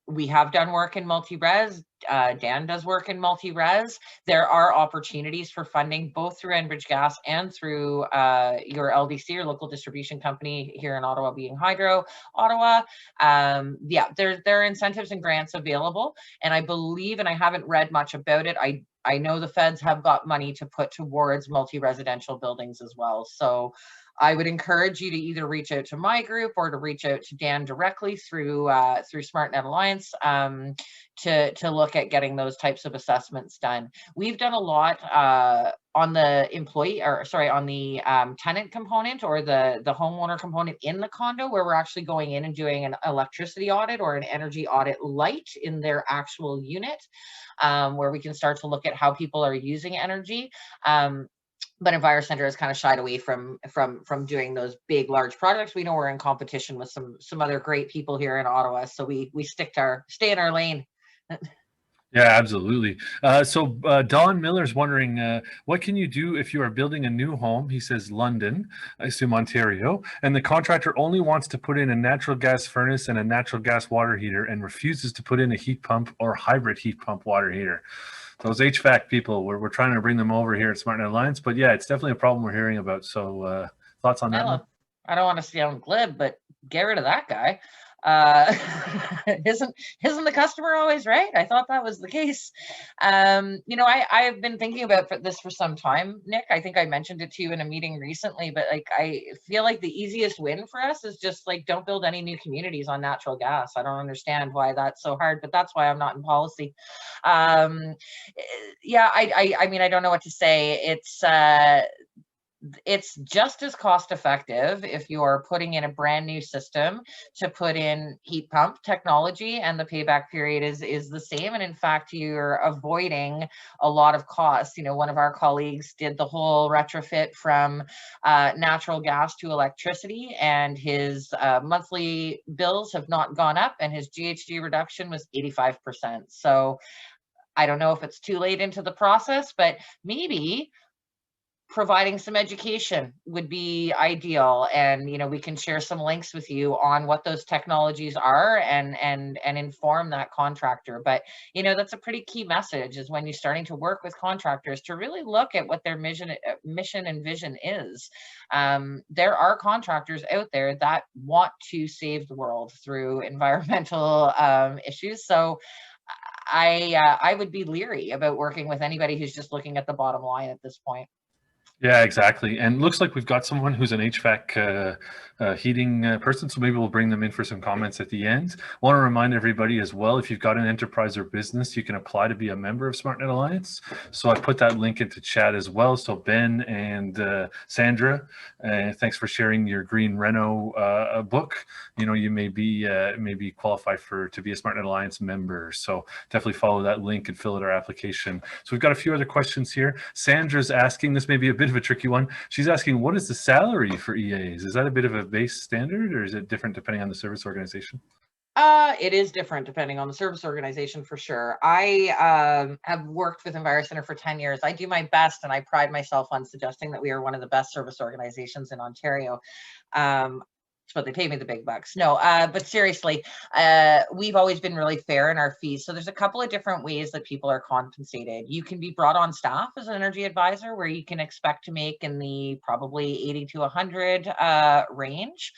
we have done work in multi-res. Dan does work in multi-res. There are opportunities for funding both through Enbridge Gas and through your LDC, or local distribution company here in Ottawa, being Hydro Ottawa. Yeah, there are incentives and grants available. And I believe, and I haven't read much about it, I know the feds have got money to put towards multi-residential buildings as well. So I would encourage you to either reach out to my group or to reach out to Dan directly through SmartNet Alliance to look at getting those types of assessments done. We've done a lot on the tenant component, or the homeowner component in the condo, where we're actually going in and doing an electricity audit or an energy audit light in their actual unit, where we can start to look at how people are using energy. But EnviroCentre has kind of shied away from doing those big, large projects. We know we're in competition with some other great people here in Ottawa, so we stay in our lane. Yeah, absolutely. So Don Miller's wondering, what can you do if you are building a new home? He says London, I assume Ontario, and the contractor only wants to put in a natural gas furnace and a natural gas water heater and refuses to put in a heat pump or hybrid heat pump water heater. Those HVAC people, we're trying to bring them over here at SmartNet Alliance, but yeah, it's definitely a problem we're hearing about. So thoughts on that one? I don't want to sound glib, but get rid of that guy. Isn't the customer always right? I thought that was the case. I've been thinking about this for some time, Nick. I think I mentioned it to you in a meeting recently, but I feel like the easiest win for us is just don't build any new communities on natural gas. I don't understand why that's so hard, but that's why I'm not in policy. Yeah, I mean, I don't know what to say. It's just as cost effective if you're putting in a brand new system to put in heat pump technology, and the payback period is the same. And in fact, you're avoiding a lot of costs. One of our colleagues did the whole retrofit from natural gas to electricity, and his monthly bills have not gone up, and his GHG reduction was 85%. So I don't know if it's too late into the process, but maybe providing some education would be ideal. And we can share some links with you on what those technologies are and inform that contractor. But that's a pretty key message, is when you're starting to work with contractors to really look at what their mission and vision is. There are contractors out there that want to save the world through environmental issues. So I would be leery about working with anybody who's just looking at the bottom line at this point. Yeah, exactly. And looks like we've got someone who's an HVAC heating person, so maybe we'll bring them in for some comments at the end. I want to remind everybody as well, if you've got an enterprise or business, you can apply to be a member of SmartNet Alliance. So I put that link into chat as well. So Ben and Sandra, thanks for sharing your green reno book. You know, you may be qualified to be a SmartNet Alliance member. So definitely follow that link and fill out our application. So we've got a few other questions here. Sandra's asking, this may be a bit of a tricky one. She's asking, what is the salary for EAs? Is that a bit of a base standard, or is it different depending on the service organization? It is different depending on the service organization for sure. I have worked with EnviroCentre for 10 years. I do my best, and I pride myself on suggesting that we are one of the best service organizations in Ontario. But they pay me the big bucks. No, but seriously, we've always been really fair in our fees. So there's a couple of different ways that people are compensated. You can be brought on staff as an energy advisor, where you can expect to make in the probably 80 to 100 range.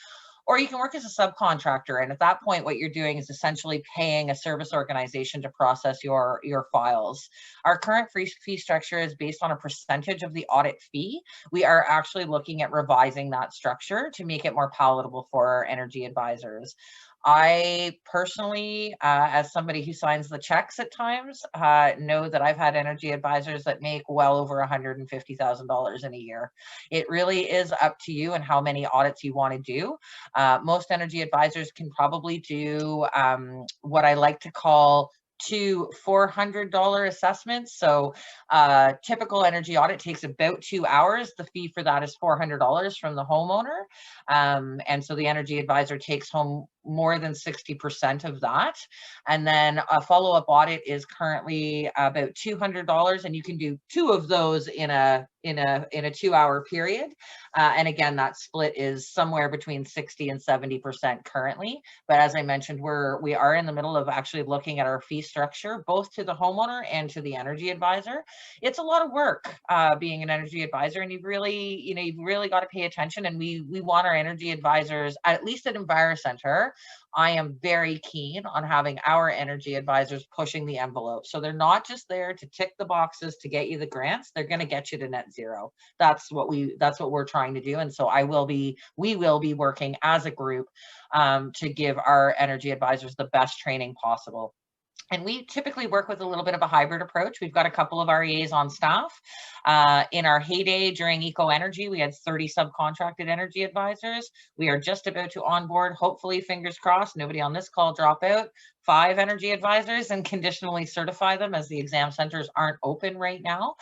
Or you can work as a subcontractor. And at that point, what you're doing is essentially paying a service organization to process your files. Our current fee structure is based on a percentage of the audit fee. We are actually looking at revising that structure to make it more palatable for our energy advisors. I personally, as somebody who signs the checks at times, know that I've had energy advisors that make well over $150,000 in a year. It really is up to you and how many audits you want to do. Most energy advisors can probably do what I like to call to $400 assessments. So typical energy audit takes about 2 hours. The fee for that is $400 from the homeowner. And so the energy advisor takes home more than 60% of that. And then a follow-up audit is currently about $200, and you can do 2 of those in a 2-hour period. And again, that split is somewhere between 60 and 70% currently. But as I mentioned, we are in the middle of actually looking at our fee structure, both to the homeowner and to the energy advisor. It's a lot of work being an energy advisor, and you've really got to pay attention. And we want our energy advisors, at least at EnviroCentre, I am very keen on having our energy advisors pushing the envelope. So they're not just there to tick the boxes to get you the grants. They're going to get you to net zero. That's what we're trying to do. And so we will be working as a group to give our energy advisors the best training possible. And we typically work with a little bit of a hybrid approach. We've got a couple of REAs on staff. In our heyday during Eco Energy, we had 30 subcontracted energy advisors. We are just about to onboard, hopefully, fingers crossed, nobody on this call drop out, 5 energy advisors and conditionally certify them, as the exam centers aren't open right now.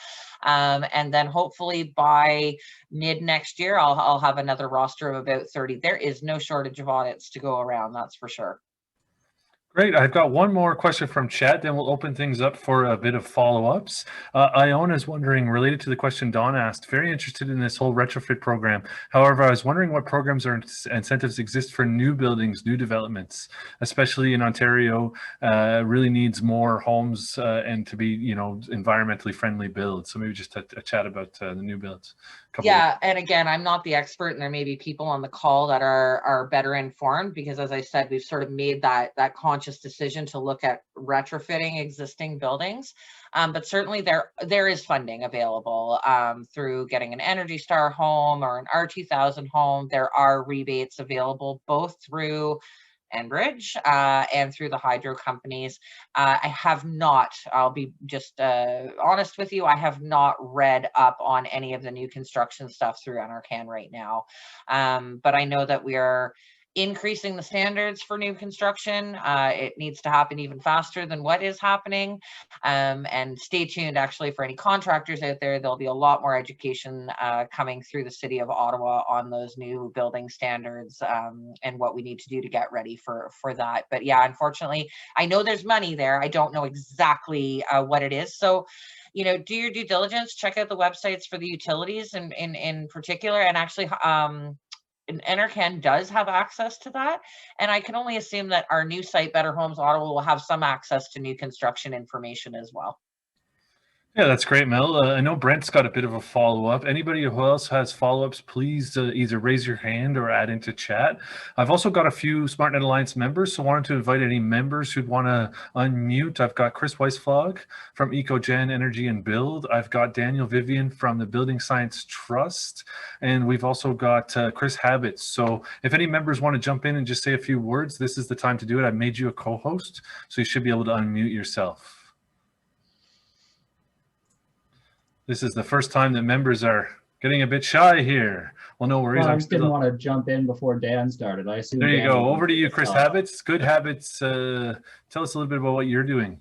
And then hopefully by mid next year, I'll have another roster of about 30. There is no shortage of audits to go around, that's for sure. Great. I've got one more question from chat, then we'll open things up for a bit of follow-ups. Iona is wondering, related to the question Don asked, very interested in this whole retrofit program. However, I was wondering what programs or incentives exist for new buildings, new developments, especially in Ontario, really needs more homes and to be, environmentally friendly builds. So maybe just a chat about the new builds. Yeah, and again, I'm not the expert, and there may be people on the call that are better informed, because as I said, we've sort of made that conscious decision to look at retrofitting existing buildings. But certainly there is funding available through getting an Energy Star home or an R2000 home. There are rebates available both through Enbridge and through the hydro companies. I have not, I'll be just honest with you, I have not read up on any of the new construction stuff through NRCan right now. But I know that we are increasing the standards for new construction. It needs to happen even faster than what is happening. And stay tuned, actually, for any contractors out there. There'll be a lot more education coming through the city of Ottawa on those new building standards and what we need to do to get ready for that. But yeah, unfortunately, I know there's money there. I don't know exactly what it is. So, do your due diligence, check out the websites for the utilities in particular, and actually NRCan does have access to that, and I can only assume that our new site, Better Homes Ottawa, will have some access to new construction information as well. Yeah, that's great, Mel. I know Brent's got a bit of a follow-up. Anybody who else has follow-ups, please either raise your hand or add into chat. I've also got a few SmartNet Alliance members, so wanted to invite any members who'd want to unmute. I've got Chris Weisflog from EcoGen Energy and Build. I've got Daniel Vivian from the Building Science Trust, and we've also got Chris Habits. So if any members want to jump in and just say a few words, this is the time to do it. I made you a co-host, so you should be able to unmute yourself. This is the first time that members are getting a bit shy here. Well, no worries. Well, I just didn't want to jump in before Dan started. I assume. There you Dan go. Over to you, Chris Habits. Good Habits. Tell us a little bit about what you're doing.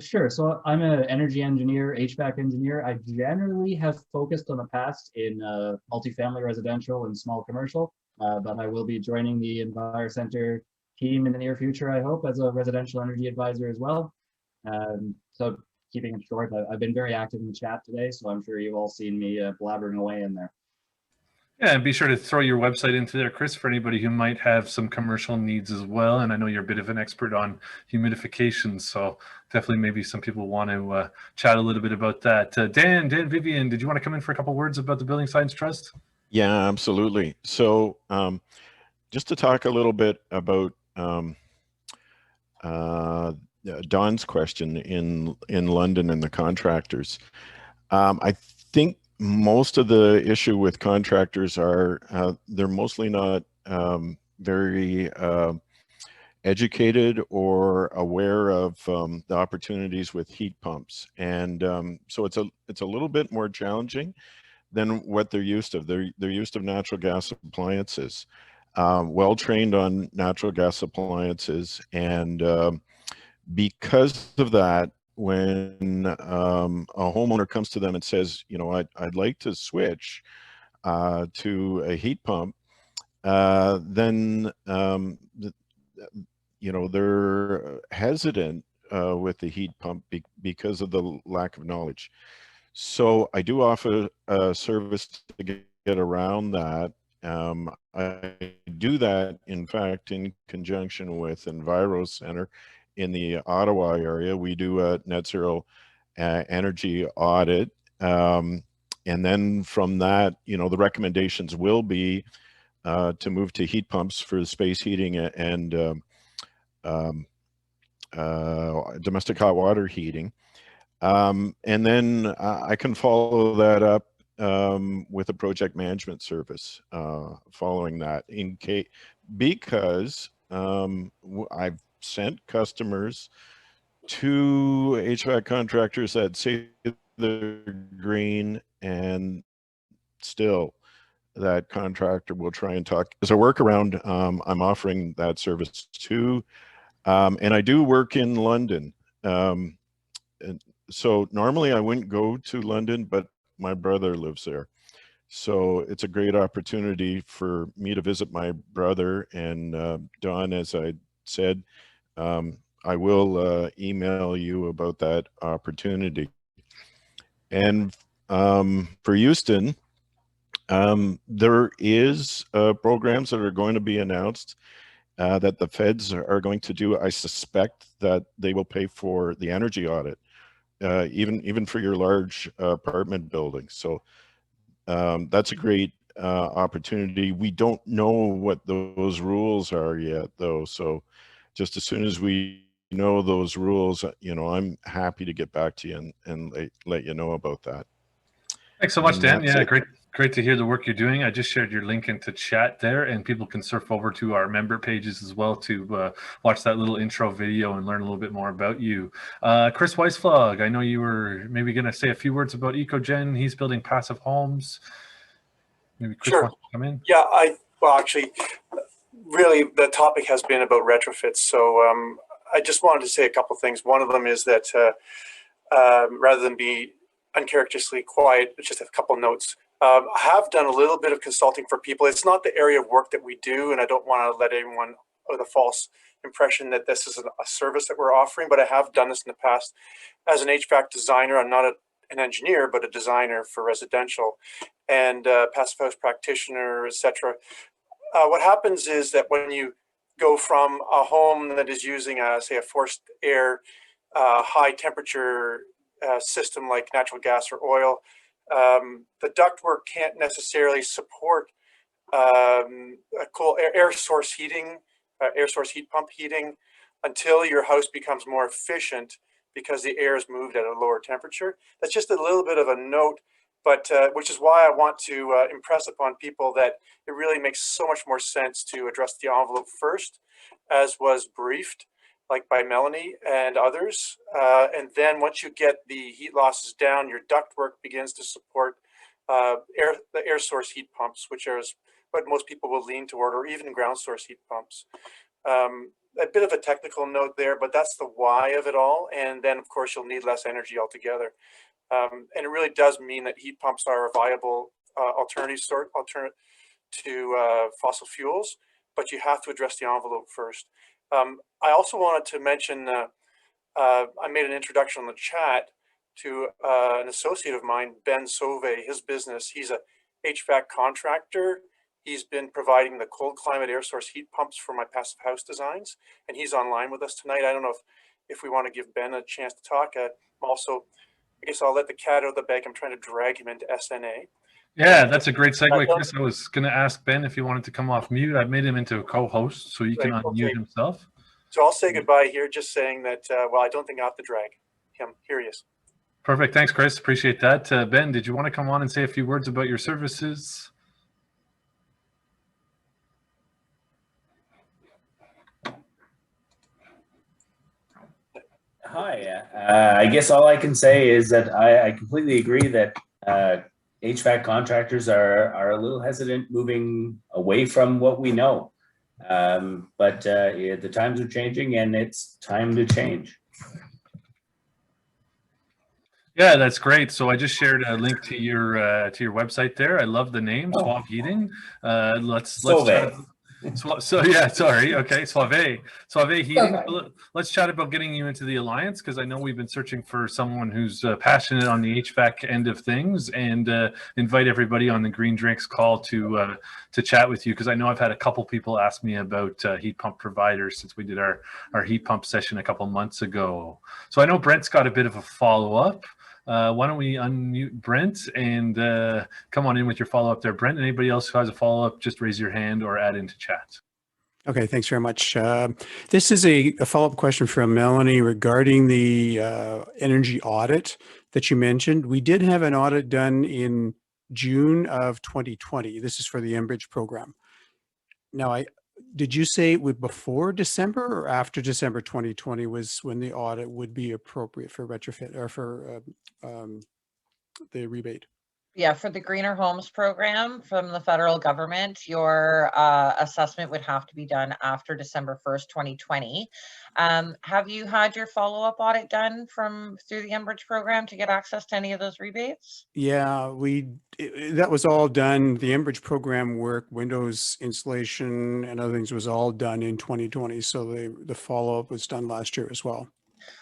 Sure. So I'm an energy engineer, HVAC engineer. I generally have focused on the past in multifamily residential and small commercial, but I will be joining the EnviroCentre team in the near future, I hope, as a residential energy advisor as well. So keeping it short, I've been very active in the chat today, so I'm sure you've all seen me blabbering away in there. Yeah, and be sure to throw your website into there, Chris, for anybody who might have some commercial needs as well. And I know you're a bit of an expert on humidification, so definitely maybe some people want to chat a little bit about that. Dan Vivian, did you want to come in for a couple words about the Building Science Trust? Yeah, absolutely. So just to talk a little bit about Don's question in London and the contractors. I think most of the issue with contractors are they're mostly not very educated or aware of the opportunities with heat pumps, and so it's a little bit more challenging than what they're used to. They're used to natural gas appliances, well trained on natural gas appliances, and because of that, when a homeowner comes to them and says, you know, I'd like to switch to a heat pump, then you know, they're hesitant with the heat pump because of the lack of knowledge. So I do offer a service to get around that. I do that, in fact, in conjunction with EnviroCentre in the Ottawa area. We do a net zero energy audit. And then from that, you know, the recommendations will be to move to heat pumps for space heating and domestic hot water heating. And then I can follow that up with a project management service following that, because I've sent customers to HVAC contractors that say they're green, and still that contractor will try and talk. As a workaround, I'm offering that service too. And I do work in London. And so normally I wouldn't go to London, but my brother lives there. So it's a great opportunity for me to visit my brother. And Don, as I said, I will email you about that opportunity. And for Houston, there is programs that are going to be announced that the feds are going to do. I suspect that they will pay for the energy audit, even for your large apartment buildings. So that's a great opportunity. We don't know what those rules are yet, though. So just as soon as we know those rules, you know, I'm happy to get back to you and let you know about that. Thanks so much, Dan. Yeah, great to hear the work you're doing. I just shared your link into chat there, and people can surf over to our member pages as well to watch that little intro video and learn a little bit more about you. Chris Weisflog, I know you were maybe going to say a few words about EcoGen. He's building passive homes. Maybe Chris wants to come in. Yeah, well, actually, really, the topic has been about retrofits. So I just wanted to say a couple things. One of them is that rather than be uncharacteristically quiet, just a couple notes. I have done a little bit of consulting for people. It's not the area of work that we do, and I don't want to let anyone with a false impression that this is a service that we're offering, but I have done this in the past. As an HVAC designer, I'm not an engineer, but a designer for residential, and passive house practitioner, etc. What happens is that when you go from a home that is using, say, a forced air, high temperature system like natural gas or oil, the ductwork can't necessarily support cool air source heating, air source heat pump heating, until your house becomes more efficient because the air is moved at a lower temperature. That's just a little bit of a note, but which is why I want to impress upon people that it really makes so much more sense to address the envelope first, as was briefed, like by Melanie and others. And then once you get the heat losses down, your ductwork begins to support the air source heat pumps, which is what most people will lean toward, or even ground source heat pumps. A bit of a technical note there, but that's the why of it all. And then, of course, you'll need less energy altogether. And it really does mean that heat pumps are a viable alternative to fossil fuels, but you have to address the envelope first. I also wanted to mention, I made an introduction on the chat to an associate of mine, Ben Sauvé, his business. He's a HVAC contractor. He's been providing the cold climate air source heat pumps for my passive house designs, and he's online with us tonight. I don't know if we want to give Ben a chance to talk. Also, I guess I'll let the cat out of the bag. I'm trying to drag him into SNA. Yeah, that's a great segue, Chris. I was going to ask Ben if he wanted to come off mute. I've made him into a co-host, so he can unmute himself. So I'll say goodbye here, just saying that, well, I don't think I have to drag him. Here he is. Perfect. Thanks, Chris. Appreciate that. Ben, did you want to come on and say a few words about your services? Hi. I guess all I can say is that I completely agree that HVAC contractors are a little hesitant moving away from what we know. But yeah, the times are changing, and it's time to change. Yeah, that's great. So I just shared a link to your website there. I love the name, Suave Heating. Let's chat. So yeah, sorry. Okay, Suave Heating. Okay. Let's chat about getting you into the alliance, because I know we've been searching for someone who's passionate on the HVAC end of things, and invite everybody on the Green Drinks call to chat with you, because I know I've had a couple people ask me about heat pump providers since we did our heat pump session a couple months ago. So I know Brent's got a bit of a follow-up. Why don't we unmute Brent and come on in with your follow-up there. Brent, anybody else who has a follow-up, just raise your hand or add into chat. Okay, thanks very much. This is a follow-up question from Melanie regarding the energy audit that you mentioned. We did have an audit done in June of 2020. This is for the Enbridge program. Now, did you say it would before December or after December 2020 was when the audit would be appropriate for retrofit or for the rebate? Yeah, for the Greener Homes program from the federal government, your assessment would have to be done after December 1st, 2020. Have you had your follow-up audit done through the Enbridge program to get access to any of those rebates? Yeah, that was all done. The Enbridge program work, Windows installation and other things was all done in 2020. So the follow-up was done last year as well.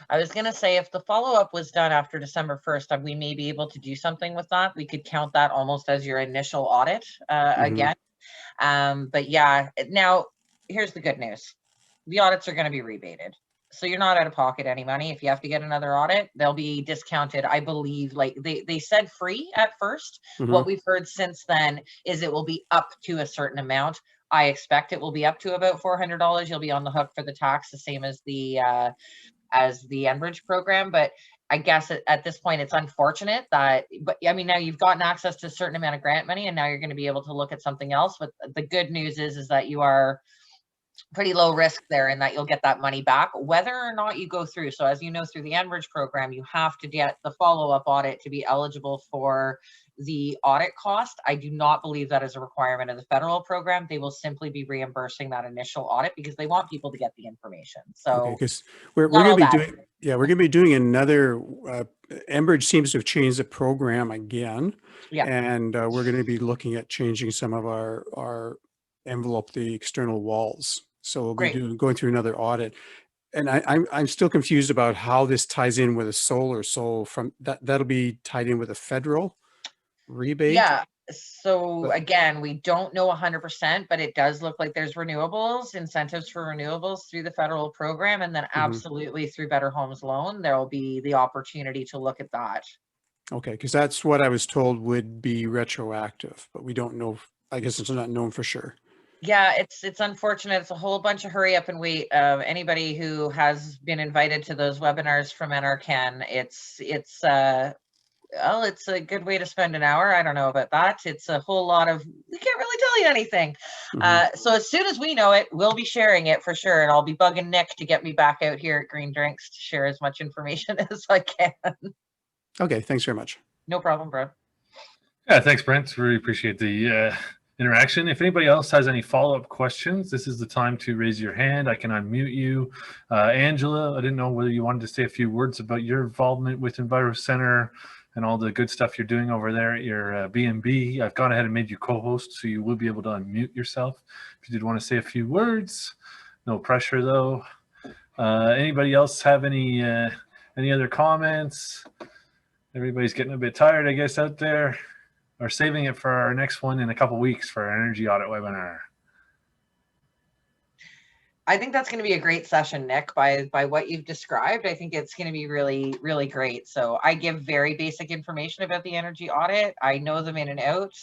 I was going to say, if the follow-up was done after December 1st, we may be able to do something with that. We could count that almost as your initial audit again. But yeah, now here's the good news. The audits are going to be rebated. So you're not out of pocket any money. If you have to get another audit, they'll be discounted. I believe, like they said free at first. What we've heard since then is it will be up to a certain amount. I expect it will be up to about $400. You'll be on the hook for the tax, the same as the Enbridge program. But I guess at this point, it's unfortunate that, but I mean, now you've gotten access to a certain amount of grant money, and now you're going to be able to look at something else. But the good news is that you are pretty low risk there, and that you'll get that money back, whether or not you go through. So as you know, through the Enbridge program, you have to get the follow-up audit to be eligible for the audit cost. I do not believe that is a requirement of the federal program. They will simply be reimbursing that initial audit because they want people to get the information. So because we're going to be doing another. Enbridge seems to have changed the program again, and we're going to be looking at changing some of our envelope, the external walls. So we'll be going through another audit. And I'm still confused about how this ties in with a solar. So from that'll be tied in with a federal rebate. Yeah. So again, we don't know 100%, but it does look like there's renewables, incentives for renewables through the federal program, and then absolutely through Better Homes Loan, there will be the opportunity to look at that. Okay, because that's what I was told would be retroactive, but we don't know. I guess it's not known for sure. Yeah, it's unfortunate. It's a whole bunch of hurry up and wait. Anybody who has been invited to those webinars from NRCan, well, it's a good way to spend an hour. I don't know about that. It's a whole lot of, we can't really tell you anything. So as soon as we know it, we'll be sharing it for sure. And I'll be bugging Nick to get me back out here at Green Drinks to share as much information as I can. Okay, thanks very much. No problem, bro. Yeah, thanks, Brent. Really appreciate the interaction. If anybody else has any follow-up questions, this is the time to raise your hand. I can unmute you. Angela, I didn't know whether you wanted to say a few words about your involvement with EnviroCentre and all the good stuff you're doing over there at your B&B. I've gone ahead and made you co-host, so you will be able to unmute yourself if you did want to say a few words. No pressure, though. Anybody else have any other comments? Everybody's getting a bit tired, I guess, out there. Or saving it for our next one in a couple weeks for our energy audit webinar. I think that's going to be a great session, Nick, by what you've described. I think it's going to be really, really great. So I give very basic information about the energy audit. I know them in and out.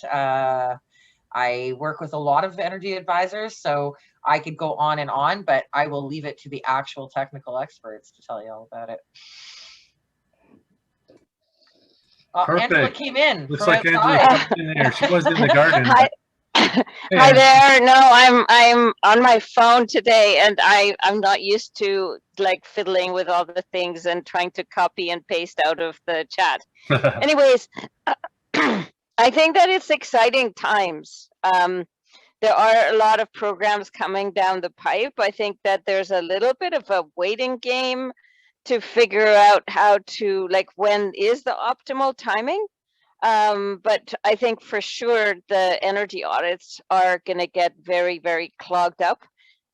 I work with a lot of energy advisors, so I could go on, but I will leave it to the actual technical experts to tell you all about it. Angela came in. Looks like Angela came in there. She was in the garden. Hi there. No, I'm on my phone today, and I'm not used to like fiddling with all the things and trying to copy and paste out of the chat. Anyways, I think that it's exciting times. There are a lot of programs coming down the pipe. I think that there's a little bit of a waiting game to figure out how to, like, when is the optimal timing. But I think for sure the energy audits are going to get very, very clogged up.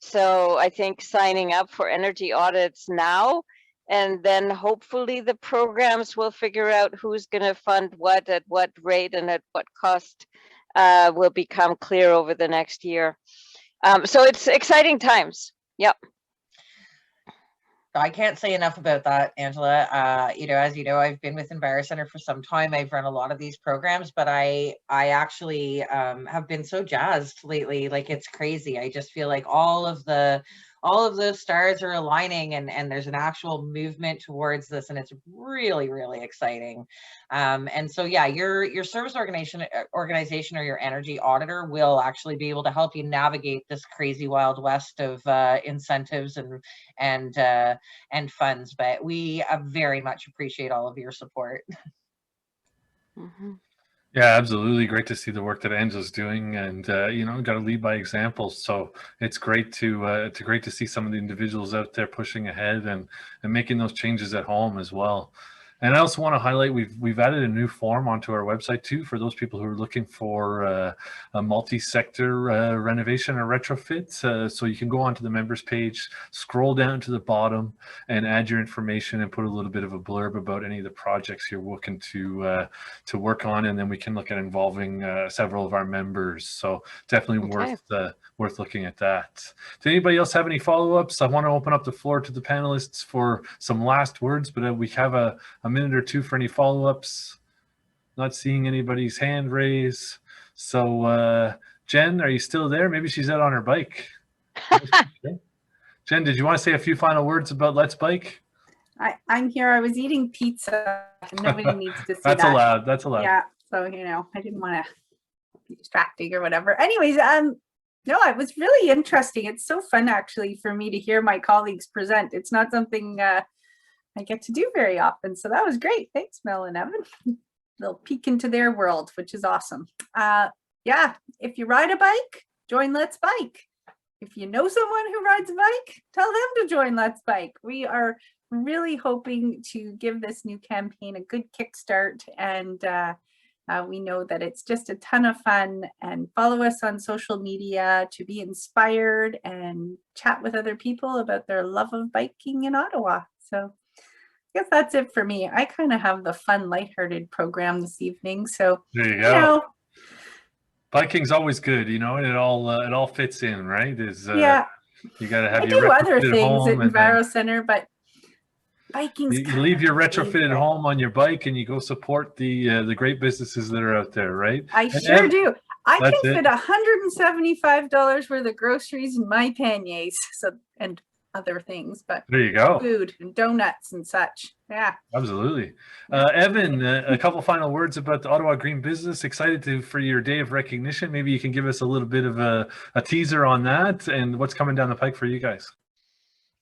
So I think signing up for energy audits now, and then hopefully the programs will figure out who's going to fund what at what rate and at what cost will become clear over the next year. So it's exciting times. Yep. I can't say enough about that, Angela. As you know, I've been with EnviroCentre for some time. I've run a lot of these programs, but I actually have been so jazzed lately. Like, it's crazy. I just feel like all of those stars are aligning, and there's an actual movement towards this, and it's really, really exciting. And so, yeah, your service organization or your energy auditor will actually be able to help you navigate this crazy wild west of incentives and funds. But we very much appreciate all of your support. Mm-hmm. Yeah, absolutely. Great to see the work that Angela's doing, and got to lead by example. So it's great to see some of the individuals out there pushing ahead and making those changes at home as well. And I also want to highlight we've added a new form onto our website too for those people who are looking for a multi-sector renovation or retrofit. So you can go onto the members page, scroll down to the bottom, and add your information and put a little bit of a blurb about any of the projects you're looking to work on, and then we can look at involving several of our members. So definitely worth looking at that. Does anybody else have any follow-ups? I want to open up the floor to the panelists for some last words, but we have a minute or two for any follow-ups. Not seeing anybody's hand raise. So Jen, are you still there? Maybe she's out on her bike. Jen, did you want to say a few final words about Let's Bike? I'm here. I was eating pizza. Nobody needs to see That's that. allowed. That's allowed. Yeah. So, I didn't want to be distracting or whatever. Anyways, no, it was really interesting. It's so fun actually for me to hear my colleagues present. It's not something I get to do very often. So that was great. Thanks, Mel and Evan. Little peek into their world, which is awesome. Yeah, if you ride a bike, join Let's Bike. If you know someone who rides a bike, tell them to join Let's Bike. We are really hoping to give this new campaign a good kickstart, and we know that it's just a ton of fun. And follow us on social media to be inspired and chat with other people about their love of biking in Ottawa. So I guess that's it for me. I kind of have the fun, lighthearted program this evening. So, there you go. Biking's always good, you know, and it all fits in, right? Yeah, You got to have I your do other retrofitted things at home, and then EnviroCentre, but biking's you kind leave of your my retrofitted favorite. home on your bike, and you go support the great businesses that are out there, right? I And sure do. I can that's it. fit $175 worth of groceries in my panniers, so and other things, but There you go. food and donuts and such. Yeah. Absolutely. Evan, a couple final words about the Ottawa Green Business. Excited for your day of recognition. Maybe you can give us a little bit of a teaser on that and what's coming down the pike for you guys.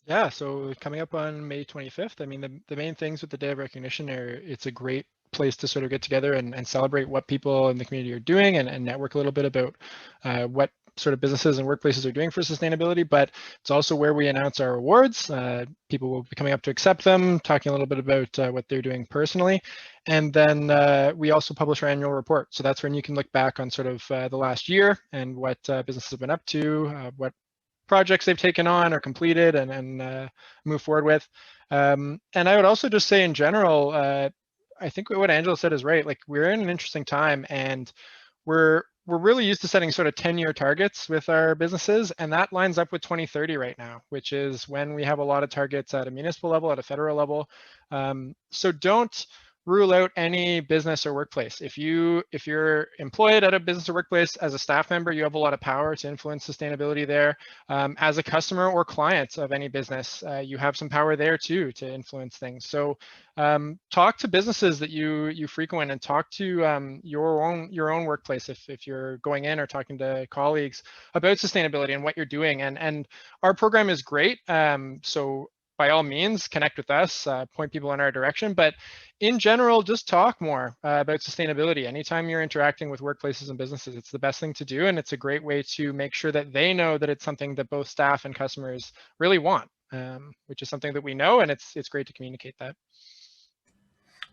Yeah, so coming up on May 25th, I mean, the main things with the Day of Recognition are it's a great place to sort of get together and celebrate what people in the community are doing and network a little bit about what sort of businesses and workplaces are doing for sustainability, but it's also where we announce our awards. People will be coming up to accept them, talking a little bit about what they're doing personally. And then we also publish our annual report. So that's when you can look back on sort of the last year and what businesses have been up to, what projects they've taken on or completed and move forward with. And I would also just say in general, I think what Angela said is right. Like we're in an interesting time and we're really used to setting sort of 10-year targets with our businesses, and that lines up with 2030 right now, which is when we have a lot of targets at a municipal level, at a federal level. So don't rule out any business or workplace. If you're employed at a business or workplace as a staff member, you have a lot of power to influence sustainability there. As a customer or client of any business, you have some power there too to influence things. So talk to businesses that you frequent and talk to your own workplace if you're going in or talking to colleagues about sustainability and what you're doing. And our program is great. So by all means, connect with us, point people in our direction. But in general, just talk more about sustainability. Anytime you're interacting with workplaces and businesses, it's the best thing to do. And it's a great way to make sure that they know that it's something that both staff and customers really want, which is something that we know. And it's great to communicate that.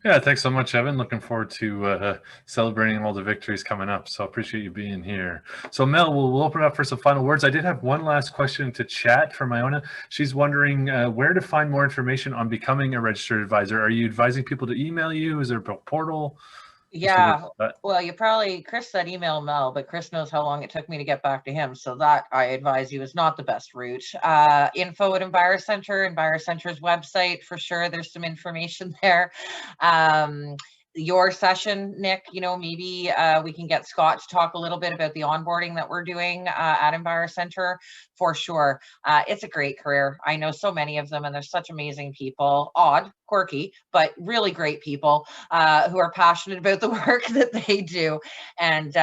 Yeah, thanks so much, Evan. Looking forward to celebrating all the victories coming up. So appreciate you being here. So Mel, we'll open it up for some final words. I did have one last question to chat from Iona. She's wondering where to find more information on becoming a registered advisor. Are you advising people to email you? Is there a portal? Yeah, well, Chris said email Mel, but Chris knows how long it took me to get back to him. So that I advise you is not the best route. Info at EnviroCentre's website for sure. There's some information there. Your session, Nick, maybe we can get Scott to talk a little bit about the onboarding that we're doing at EnviroCentre for sure. It's a great career. I know so many of them and they're such amazing people, odd, quirky, but really great people who are passionate about the work that they do. And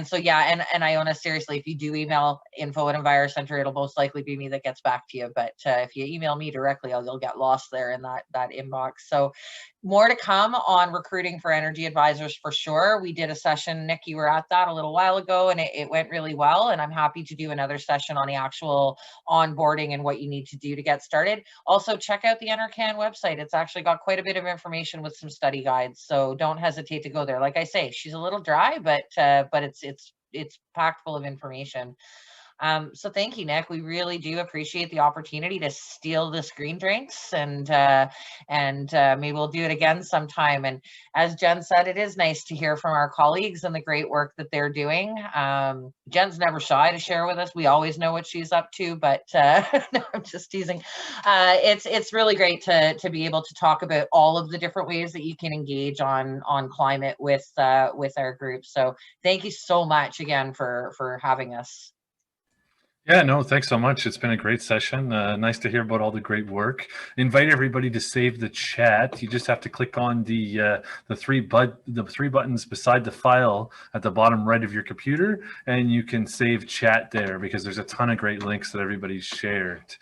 so, yeah, and Iona, seriously, if you do email info at EnviroCentre, it'll most likely be me that gets back to you. But if you email me directly, you'll get lost there in that inbox. So more to come on recruiting for energy advisors for sure. We did a session, Nick, you were at that a little while ago, and it went really well. And I'm happy to do another session on the actual onboarding and what you need to do to get started. Also, check out the NRCan website. It's actually got quite a bit of information with some study guides. So don't hesitate to go there. Like I say, she's a little dry, but it's packed full of information. So thank you, Nick. We really do appreciate the opportunity to steal this green drinks, and maybe we'll do it again sometime. And as Jen said, it is nice to hear from our colleagues and the great work that they're doing. Jen's never shy to share with us. We always know what she's up to, but no, I'm just teasing. It's really great to be able to talk about all of the different ways that you can engage on climate with our group. So thank you so much again for having us. Yeah, no, thanks so much. It's been a great session. Nice to hear about all the great work. Invite everybody to save the chat. You just have to click on the three buttons beside the file at the bottom right of your computer, and you can save chat there because there's a ton of great links that everybody's shared.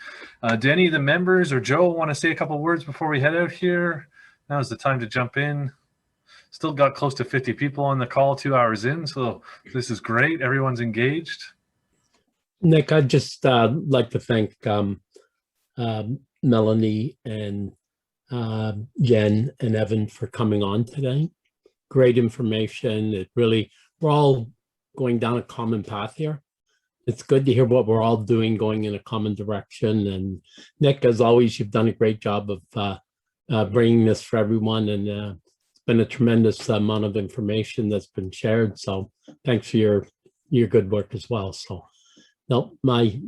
Do any of the members or Joe want to say a couple words before we head out here? Now's the time to jump in. Still got close to 50 people on the call 2 hours in, so this is great. Everyone's engaged. Nick, I'd just like to thank Melanie and Jen and Evan for coming on today. Great information. We're all going down a common path here. It's good to hear what we're all doing, going in a common direction. And Nick, as always, you've done a great job of bringing this for everyone. And it's been a tremendous amount of information that's been shared. So thanks for your your good work as well. So, no, my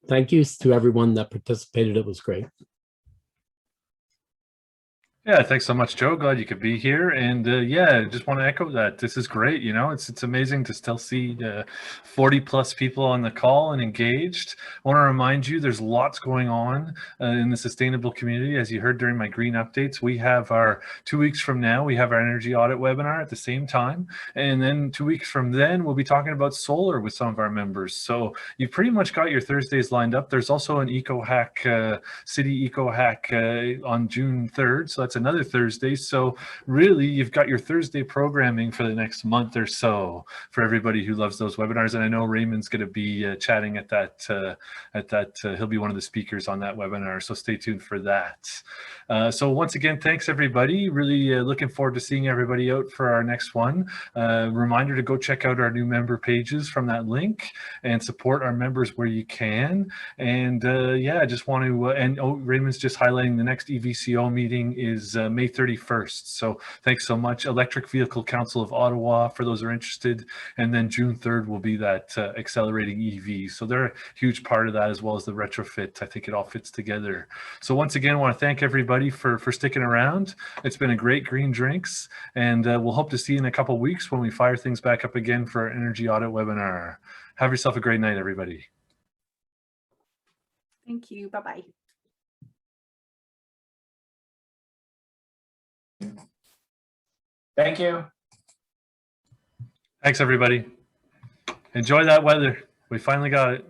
thank yous to everyone that participated. It was great. Yeah, thanks so much, Joe. Glad you could be here. And yeah, just want to echo that. This is great. You know, it's amazing to still see 40 plus people on the call and engaged. I want to remind you there's lots going on in the sustainable community. As you heard during my green updates, we have our 2 weeks from now, we have our energy audit webinar at the same time. And then 2 weeks from then, we'll be talking about solar with some of our members. So you've pretty much got your Thursdays lined up. There's also an Eco Hack, City Eco Hack on June 3rd. So that's another Thursday. So really, you've got your Thursday programming for the next month or so for everybody who loves those webinars. And I know Raymond's going to be chatting at that. He'll be one of the speakers on that webinar. So stay tuned for that. So once again, thanks everybody. Really looking forward to seeing everybody out for our next one. Reminder to go check out our new member pages from that link and support our members where you can. And yeah, I just want to, and oh, Raymond's just highlighting the next EVCO meeting is May 31st. So thanks so much. Electric Vehicle Council of Ottawa, for those who are interested. And then June 3rd will be that accelerating EV. So they're a huge part of that, as well as the retrofit. I think it all fits together. So once again, I want to thank everybody for sticking around. It's been a great Green Drinks, and we'll hope to see you in a couple of weeks when we fire things back up again for our energy audit webinar. Have yourself a great night, everybody. Thank you. Bye-bye. Thank you. Thanks, everybody. Enjoy that weather. We finally got it.